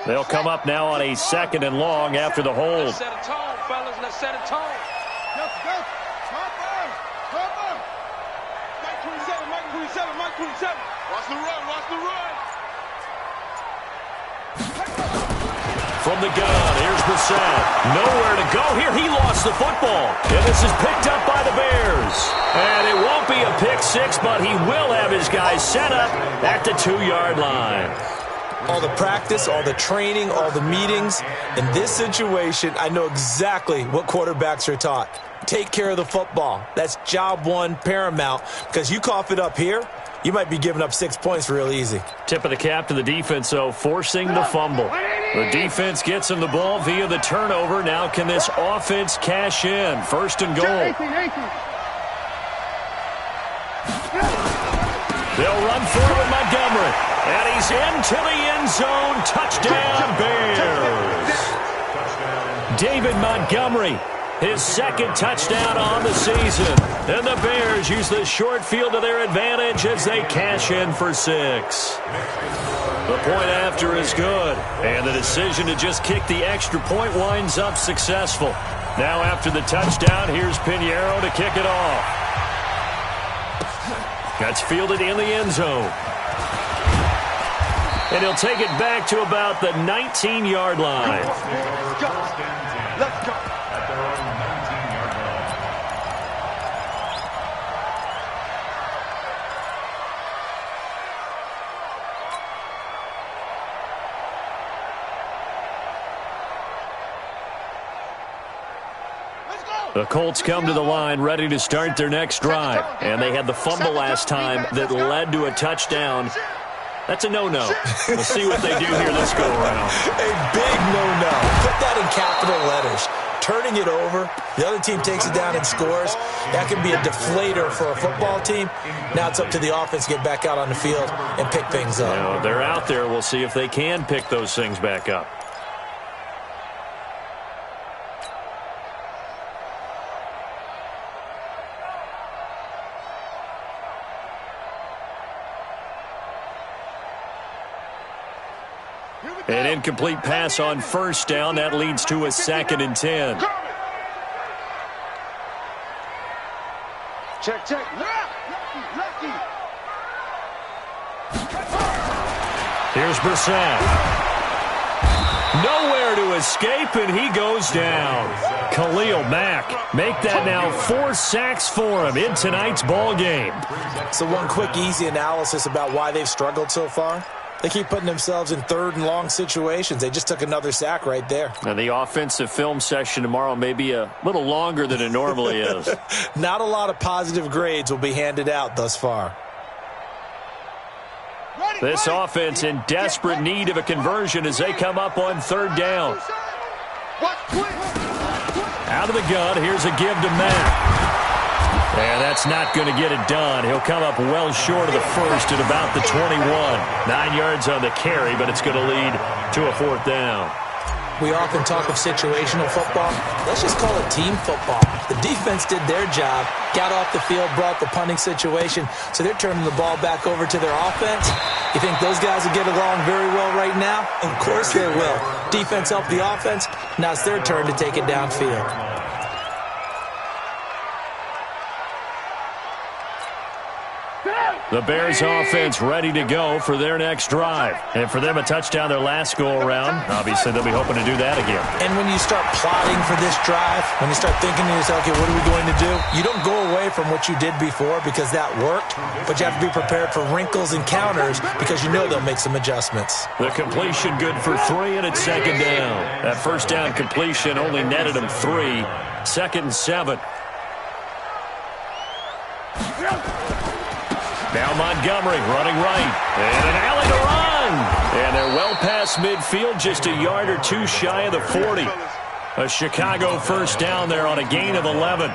They'll come up now on a 2nd and long after the hold. Let's set a tone, fellas. Let's set a tone. Go. Mike 27, Mike 27, Mike 27. Watch the run. From the gun, here's Brissett. Nowhere to go here. He lost the football. And this is picked up by the Bears. And it won't be a pick 6, but he will have his guys set up at the 2-yard line. All the practice, all the training, all the meetings. In this situation, I know exactly what quarterbacks are taught. Take care of the football. That's job 1 paramount, because you cough it up here, you might be giving up 6 points real easy. Tip of the cap to the defense, though, forcing the fumble. The defense gets him the ball via the turnover. Now can this offense cash in? First and goal. They'll run forward with Montgomery. And he's into the end zone. Touchdown, Bears. David Montgomery, his second touchdown on the season. And the Bears use the short field to their advantage as they cash in for 6. The point after is good. And the decision to just kick the extra point winds up successful. Now after the touchdown, here's Pinheiro to kick it off. That's fielded in the end zone. And he'll take it back to about the 19-yard line. Let's go. Let's go. At their own 19-yard line. The Colts come to the line ready to start their next drive. And they had the fumble last time that led to a touchdown. That's a no-no. We'll see what they do here this go-around. A big no-no. Put that in capital letters. Turning it over, the other team takes it down and scores. That can be a deflator for a football team. Now it's up to the offense to get back out on the field and pick things up. Now, they're out there. We'll see if they can pick those things back up. An incomplete pass on first down. That leads to a 2nd and 10. Check, check. Lucky. Here's Brissett. Nowhere to escape, and he goes down. Khalil Mack make that now 4 sacks for him in tonight's ball game. So one quick, easy analysis about why they've struggled so far. They keep putting themselves in 3rd and long situations. They just took another sack right there. And the offensive film session tomorrow may be a little longer than it normally is. Not a lot of positive grades will be handed out thus far. This offense in desperate need of a conversion as they come up on 3rd down. Out of the gun, here's a give to Mack. And that's not going to get it done. He'll come up well short of the first at about the 21. 9 yards on the carry, but it's going to lead to a 4th down. We often talk of situational football. Let's just call it team football. The defense did their job, got off the field, brought the punting situation, so they're turning the ball back over to their offense. You think those guys will get along very well right now? Of course they will. Defense helped the offense. Now it's their turn to take it downfield. The Bears offense ready to go for their next drive. And for them, a touchdown their last go-around. Obviously, they'll be hoping to do that again. And when you start plotting for this drive, when you start thinking to yourself, okay, what are we going to do? You don't go away from what you did before because that worked, but you have to be prepared for wrinkles and counters because you know they'll make some adjustments. The completion good for 3, and it's 2nd down. That first down completion only netted them 3. 2nd and 7. Now Montgomery running right. And an alley to run. And they're well past midfield, just a yard or 2 shy of the 40. A Chicago first down there on a gain of 11.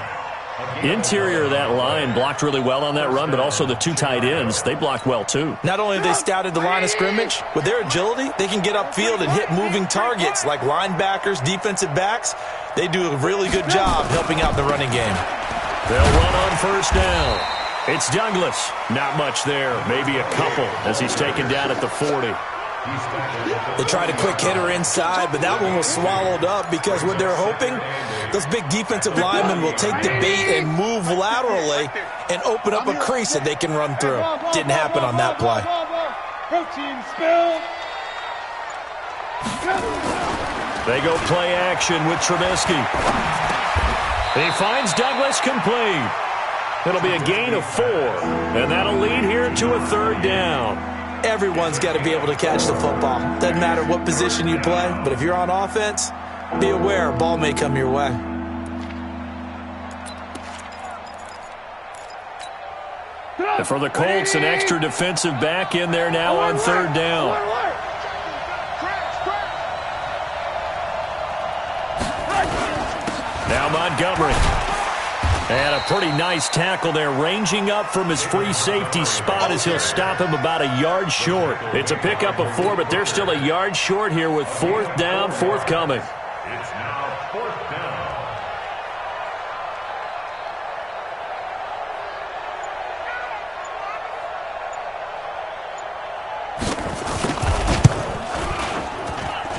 Interior of that line blocked really well on that run, but also the 2 tight ends, they blocked well too. Not only have they scouted the line of scrimmage, with their agility, they can get upfield and hit moving targets like linebackers, defensive backs. They do a really good job helping out the running game. They'll run on first down. It's Douglas. Not much there. Maybe a couple as he's taken down at the 40. They tried a quick hitter inside, but that one was swallowed up because what they're hoping, those big defensive linemen will take the bait and move laterally and open up a crease that they can run through. Didn't happen on that play. They go play action with Trubisky. He finds Douglas complete. It'll be a gain of 4, and that'll lead here to a 3rd down. Everyone's got to be able to catch the football. Doesn't matter what position you play, but if you're on offense, be aware a ball may come your way. And for the Colts, an extra defensive back in there now on third down. Now Montgomery. And a pretty nice tackle there, ranging up from his free safety spot as he'll stop him about a yard short. It's a pickup of 4, but they're still a yard short here with fourth down forthcoming. It's now fourth down.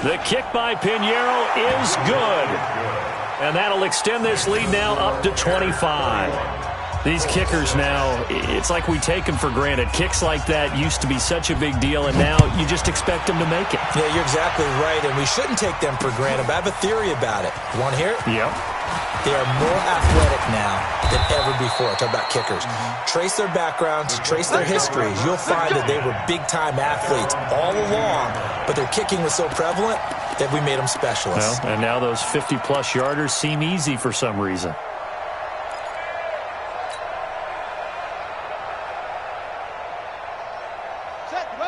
The kick by Pinheiro is good. And that'll extend this lead now up to 25. These kickers now, it's like we take them for granted. Kicks like that used to be such a big deal, and now you just expect them to make it. Yeah, you're exactly right, and we shouldn't take them for granted, but I have a theory about it. You want to hear it? Yep. They are more athletic now than ever before. Talk about kickers. Trace their backgrounds, trace their histories. You'll find that they were big-time athletes all along, but their kicking was so prevalent that we made them specialists. Well, and now those 50-plus yarders seem easy for some reason.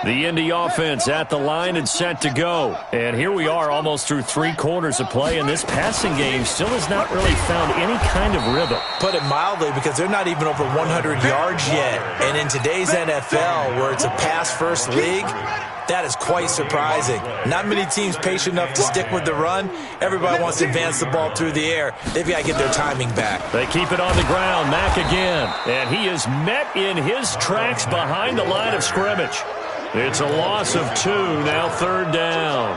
The Indy offense at the line and set to go. And here we are almost through 3 quarters of play, and this passing game still has not really found any kind of rhythm. Put it mildly, because they're not even over 100 yards yet. And in today's NFL, where it's a pass-first league, that is quite surprising. Not many teams patient enough to stick with the run. Everybody wants to advance the ball through the air. They've got to get their timing back. They keep it on the ground. Mack again. And he is met in his tracks behind the line of scrimmage. It's a loss of 2, now third down.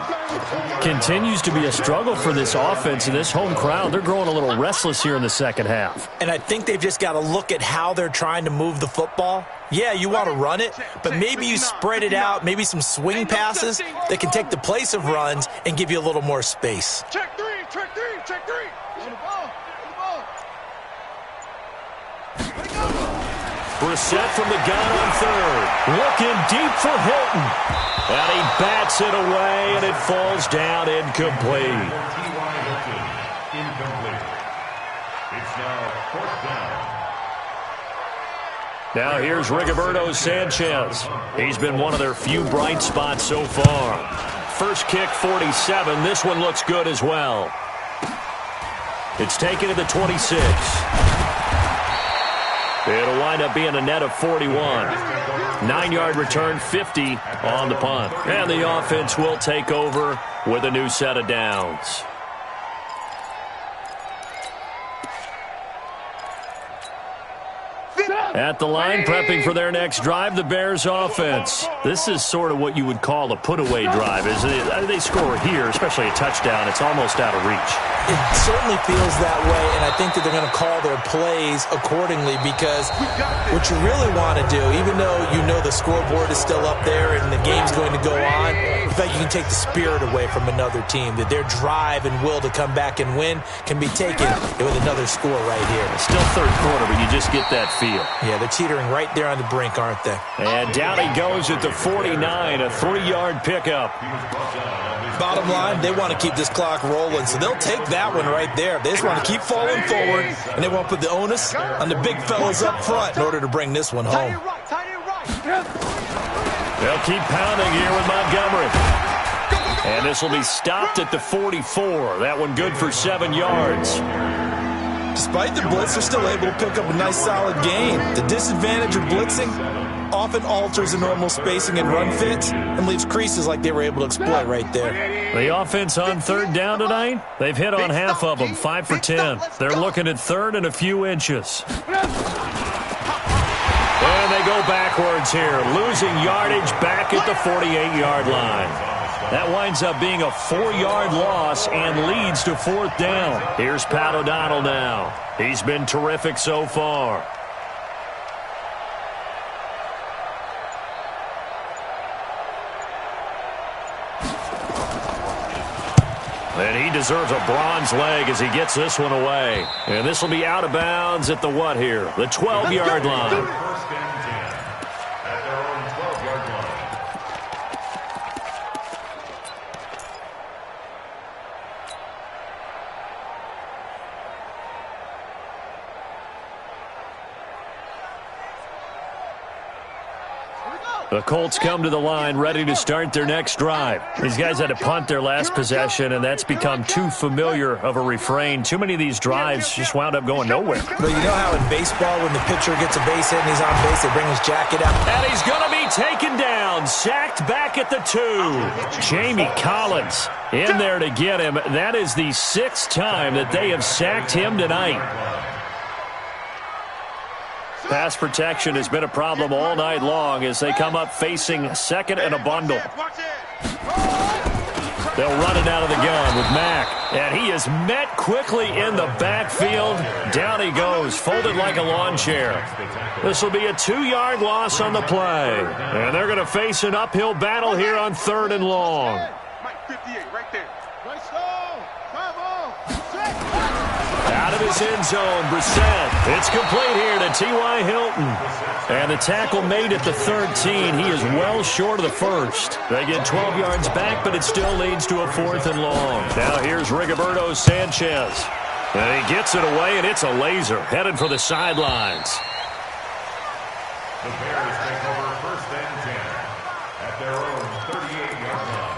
Continues to be a struggle for this offense and this home crowd. They're growing a little restless here in the second half. And I think they've just got to look at how they're trying to move the football. Yeah, you want to run it, but maybe you spread it out, maybe some swing passes that can take the place of runs and give you a little more space. Check 3, check 3, check 3. On the ball, on the ball. Brissett from the gun on third. Looking deep for Hilton. And he bats it away, and it falls down incomplete. T.Y. Hilton, incomplete. It's now fourth down. Now here's Rigoberto Sanchez. He's been one of their few bright spots so far. First kick, 47. This one looks good as well. It's taken to the 26. It'll wind up being a net of 41. 9-yard return, 50 on the punt. And the offense will take over with a new set of downs. At the line, prepping for their next drive, the Bears offense. This is sort of what you would call a put-away drive. They score here, especially a touchdown. It's almost out of reach. It certainly feels that way, and I think that they're going to call their plays accordingly, because what you really want to do, even though you know the scoreboard is still up there and the game's going to go on, in fact, you can take the spirit away from another team, that their drive and will to come back and win can be taken with another score right here. Still third quarter, but you just get that feel. Yeah, they're teetering right there on the brink, aren't they? And down he goes at the 49, a 3-yard pickup. Bottom line, they want to keep this clock rolling, so they'll take that one right there. They just want to keep falling forward, and they won't put the onus on the big fellas up front in order to bring this one home. They'll keep pounding here with Montgomery. And this will be stopped at the 44. That one good for 7 yards. Despite the blitz, they're still able to pick up a nice solid gain. The disadvantage of blitzing often alters the normal spacing and run fits and leaves creases like they were able to exploit right there. The offense on third down tonight, they've hit on half of them, 5 for 10. They're looking at third and a few inches. And they go backwards here, losing yardage back at the 48-yard line. That winds up being a 4-yard loss and leads to fourth down. Here's Pat O'Donnell now. He's been terrific so far. And he deserves a bronze leg as he gets this one away. And this will be out of bounds at the what here? The 12-yard line. First and 10 at their own 12-yard line. The Colts come to the line ready to start their next drive. These guys had to punt their last possession, and that's become too familiar of a refrain. Too many of these drives just wound up going nowhere. But you know how in baseball, when the pitcher gets a base hit and he's on base, they bring his jacket out? And he's going to be taken down, sacked back at the 2. Jamie Collins in there to get him. That is the 6th time that they have sacked him tonight. Pass protection has been a problem all night long as they come up facing second and a bundle. They'll run it out of the gun with Mack. And he is met quickly in the backfield. Down he goes, folded like a lawn chair. This will be a 2-yard loss on the play. And they're going to face an uphill battle here on 3rd and long. Out of his end zone, Brissett. It's complete here to T.Y. Hilton. And the tackle made at the 13. He is well short of the first. They get 12 yards back, but it still leads to a 4th and long. Now here's Rigoberto Sanchez. And he gets it away, and it's a laser headed for the sidelines. The Bears take over 1st and 10 at their own 38-yard line.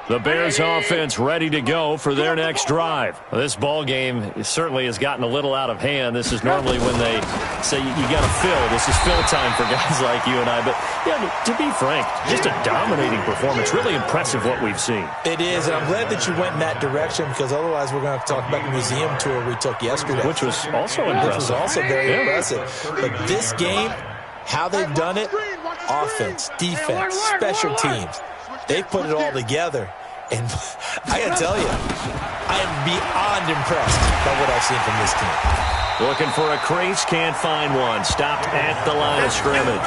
The Bears offense ready to go for their next drive. This ball game certainly has gotten a little out of hand. This is normally when they say you got to fill. This is fill time for guys like you and I. But yeah, to be frank, just a dominating performance. Really impressive what we've seen. It is, and I'm glad that you went in that direction because otherwise we're going to have to talk about the museum tour we took yesterday. Which was also impressive. Which was also very impressive. But this game, how they've done it, offense, defense, special teams, they put it all together. And I got to tell you, I am beyond impressed by what I've seen from this team. Looking for a crease, can't find one. Stopped at the line of scrimmage.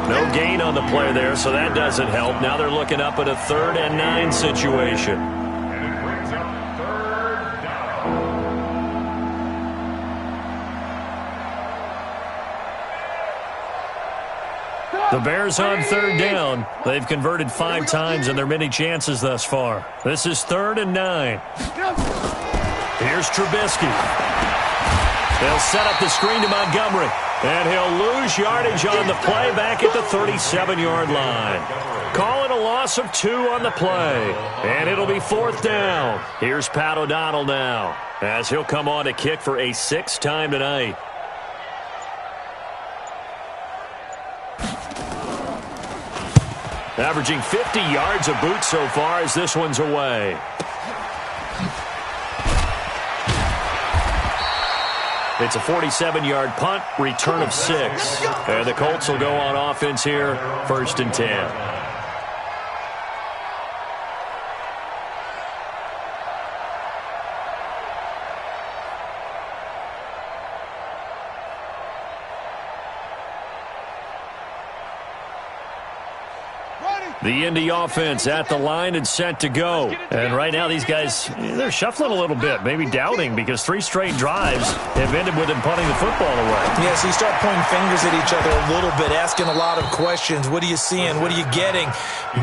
No gain on the play there, so that doesn't help. Now they're looking up at a 3rd and 9 situation. And it brings up 3rd down. The Bears on 3rd down. They've converted 5 times in their many chances thus far. This is 3rd and 9. Here's Trubisky. They'll set up the screen to Montgomery. And he'll lose yardage on the play back at the 37-yard line. Call it a loss of 2 on the play. And it'll be 4th down. Here's Pat O'Donnell now, as he'll come on to kick for a 6th time tonight. Averaging 50 yards a boot so far as this one's away. It's a 47-yard punt, return of 6. And the Colts will go on offense here, 1st and 10. The Indy offense at the line and set to go. And right now these guys, they're shuffling a little bit, maybe doubting, because 3 straight drives have ended with them punting the football away. Yeah, so you start pointing fingers at each other a little bit, asking a lot of questions. What are you seeing? What are you getting?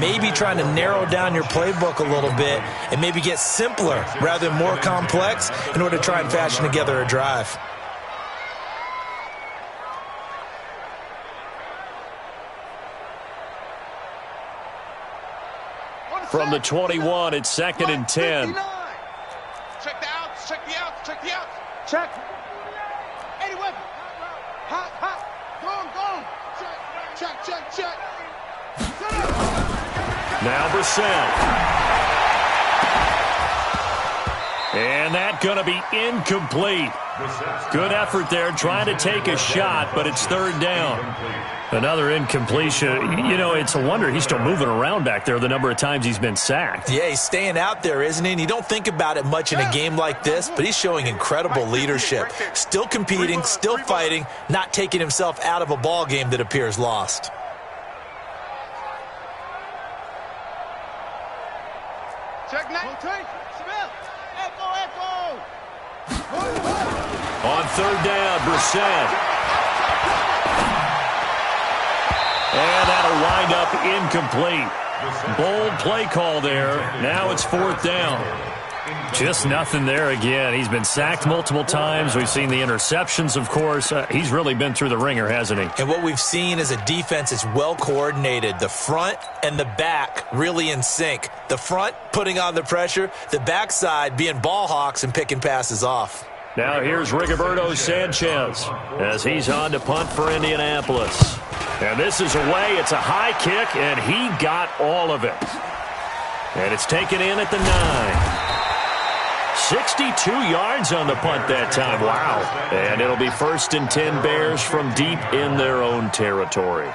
Maybe trying to narrow down your playbook a little bit and maybe get simpler rather than more complex in order to try and fashion together a drive. From the 21, it's 2nd and 10. Check the outs, check the outs, check the outs. Check. 81. Hot, hot. Gone. Check. Now Brissett. And that going to be incomplete. Good effort there, trying to take a shot, but it's 3rd down. Another incompletion. You know, it's a wonder he's still moving around back there the number of times he's been sacked. Yeah, he's staying out there, isn't he? And you don't think about it much in a game like this, but he's showing incredible leadership. Still competing, still fighting, not taking himself out of a ball game that appears lost. Check now. Echo. On 3rd down, Brissett. And that'll wind up incomplete. Bold play call there. Now it's 4th down. Just nothing there again. He's been sacked multiple times. We've seen the interceptions, of course. He's really been through the ringer, hasn't he? And what we've seen is a defense is well coordinated. The front and the back really in sync. The front putting on the pressure, the backside being ball hawks and picking passes off. Now here's Rigoberto Sanchez as he's on to punt for Indianapolis. And this is away. It's a high kick, and he got all of it. And it's taken in at the 9. 62 yards on the punt that time. Wow. And it'll be 1st and 10 Bears from deep in their own territory.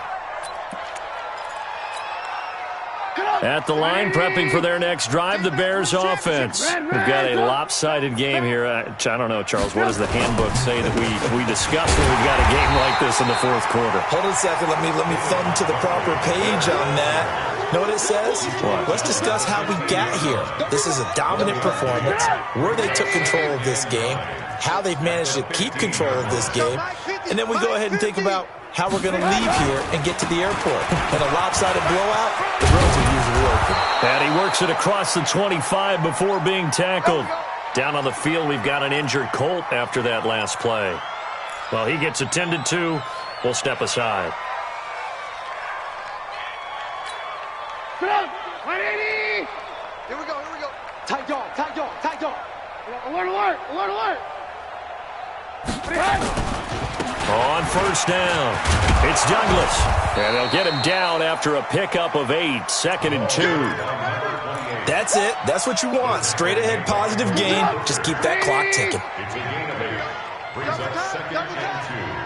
At the line, prepping for their next drive, the Bears offense. We've got a lopsided game here. I don't know, Charles, what does the handbook say that we discuss when we've got a game like this in the 4th quarter? Hold on a second. Let me thumb to the proper page on that. Know what it says? What? Let's discuss how we got here. This is a dominant performance, where they took control of this game, how they've managed to keep control of this game, and then we go ahead and think about how we're going to leave here and get to the airport. In a lopsided blowout, the roads are usually open. And he works it across the 25 before being tackled. Down on the field, we've got an injured Colt after that last play. Well, he gets attended to. We'll step aside. 180! Here we go. Tight dog. Alert. On 1st down, it's Douglas. And they'll get him down after a pickup of 8, 2nd and 2. That's it. That's what you want. Straight ahead positive gain. Just keep that clock ticking. It's a gain of 8. Brings up 2nd and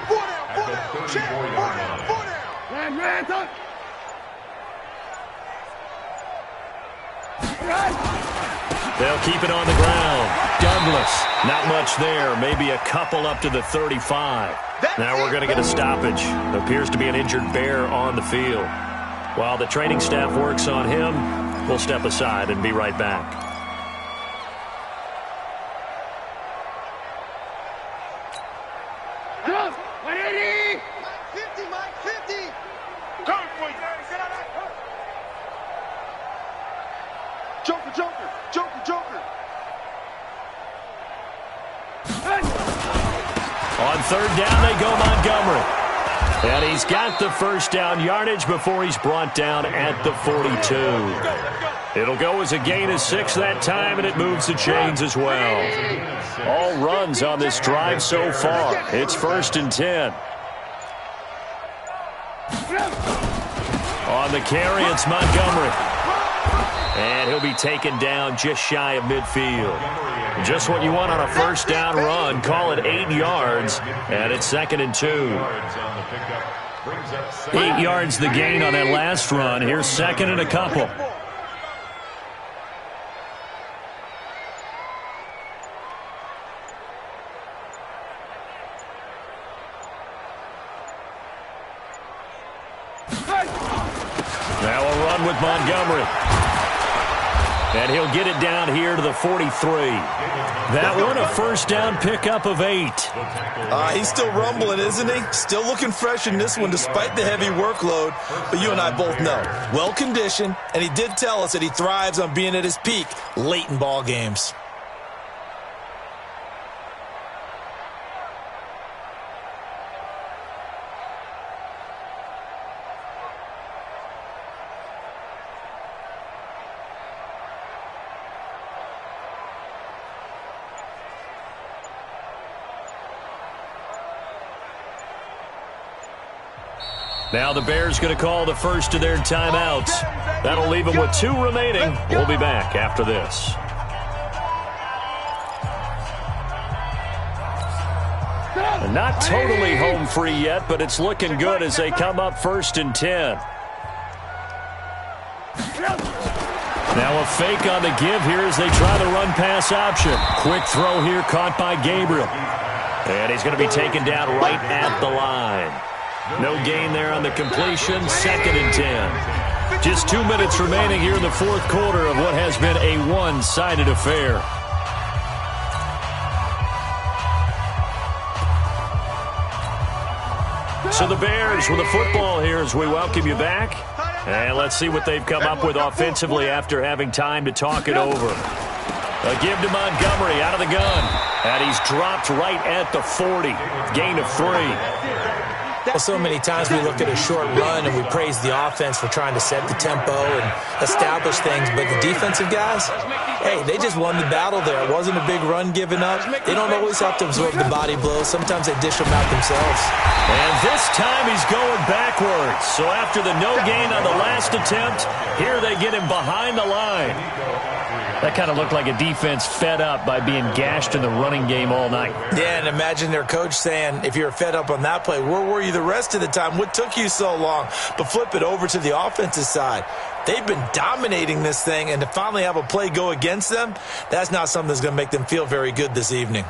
2. At the 34-yard line. Man. They'll keep it on the ground. Douglas, not much there. Maybe a couple up to the 35. Now we're going to get a stoppage. Appears to be an injured Bear on the field. While the training staff works on him, we'll step aside and be right back. Come, 180! Mike 50! Come for you! Joker! On 3rd down, they go Montgomery. And he's got the 1st down yardage before he's brought down at the 42. It'll go as a gain of 6 that time, and it moves the chains as well. All runs on this drive so far. It's 1st and 10. On the carry, it's Montgomery. And he'll be taken down just shy of midfield. Just what you want on a 1st down run. Call it 8 yards, and it's 2nd and 2. 8 yards the gain on that last run. Here's 2nd and a couple. Now a run with Montgomery. And he'll get it down here to the 43. That one, a 1st down pickup of 8. He's still rumbling, isn't he? Still looking fresh in this one despite the heavy workload. But you and I both know, well-conditioned, and he did tell us that he thrives on being at his peak late in ball games. Now the Bears going to call the first of their timeouts. That'll leave them with 2 remaining. We'll be back after this. And not totally home free yet, but it's looking good as they come up 1st and 10. Now a fake on the give here as they try the run-pass option. Quick throw here caught by Gabriel. And he's going to be taken down right at the line. No gain there on the completion, 2nd and 10. Just 2 minutes remaining here in the 4th quarter of what has been a one-sided affair. So the Bears with the football here as we welcome you back. And let's see what they've come up with offensively after having time to talk it over. A give to Montgomery out of the gun. And he's dropped right at the 40. Gain of 3. Well, so many times we look at a short run and we praise the offense for trying to set the tempo and establish things, but the defensive guys, hey, they just won the battle there. It wasn't a big run given up. They don't always have to absorb the body blows. Sometimes they dish them out themselves. And this time he's going backwards. So after the no gain on the last attempt, here they get him behind the line. That kind of looked like a defense fed up by being gashed in the running game all night. Yeah, and imagine their coach saying, if you're fed up on that play, where were you the rest of the time? What took you so long? But flip it over to the offensive side. They've been dominating this thing, and to finally have a play go against them, that's not something that's going to make them feel very good this evening.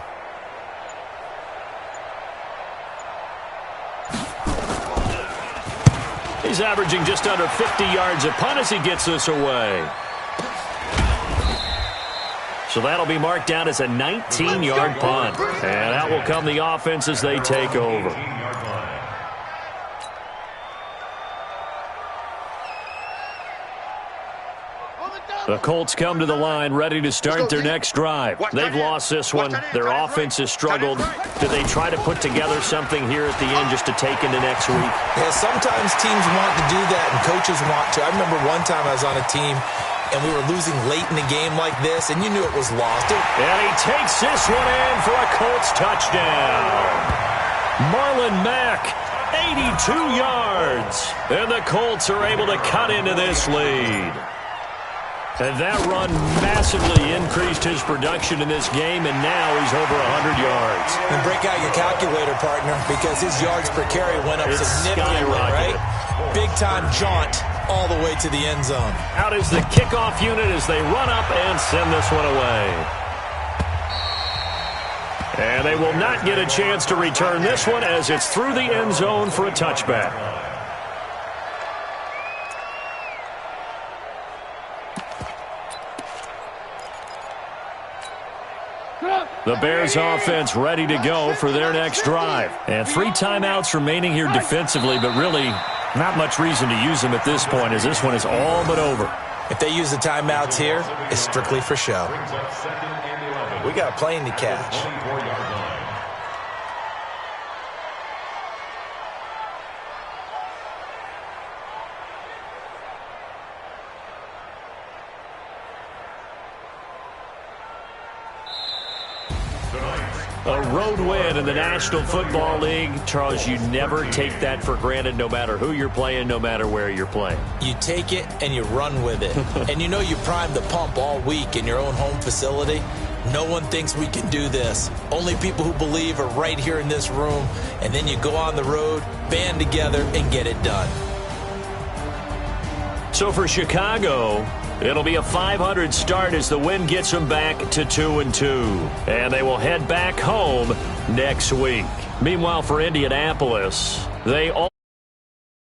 He's averaging just under 50 yards a punt as he gets this away. So that'll be marked down as a 19-yard punt. And out will come the offense as they take over. The Colts come to the line ready to start their next drive. They've lost this one. Their offense has struggled. Do they try to put together something here at the end just to take into next week? Yeah, sometimes teams want to do that and coaches want to. I remember one time I was on a team and we were losing late in the game like this, and you knew it was lost. And he takes this one in for a Colts touchdown. Marlon Mack, 82 yards. And the Colts are able to cut into this lead. And that run massively increased his production in this game, and now he's over 100 yards. And break out your calculator, partner, because his yards per carry went up significantly, right? Big-time jaunt all the way to the end zone. Out is the kickoff unit as they run up and send this one away. And they will not get a chance to return this one as it's through the end zone for a touchback. The Bears offense ready to go for their next drive. And 3 timeouts remaining here defensively, but really not much reason to use them at this point as this one is all but over. If they use the timeouts here, it's strictly for show. We got a plane to catch. A road win in the National Football League. Charles, you never take that for granted no matter who you're playing, no matter where you're playing. You take it and you run with it. And you know you primed the pump all week in your own home facility. No one thinks we can do this. Only people who believe are right here in this room. And then you go on the road, band together, and get it done. So for Chicago, it'll be a 500 start as the win gets them back to 2-2. And they will head back home next week. Meanwhile, for Indianapolis, they all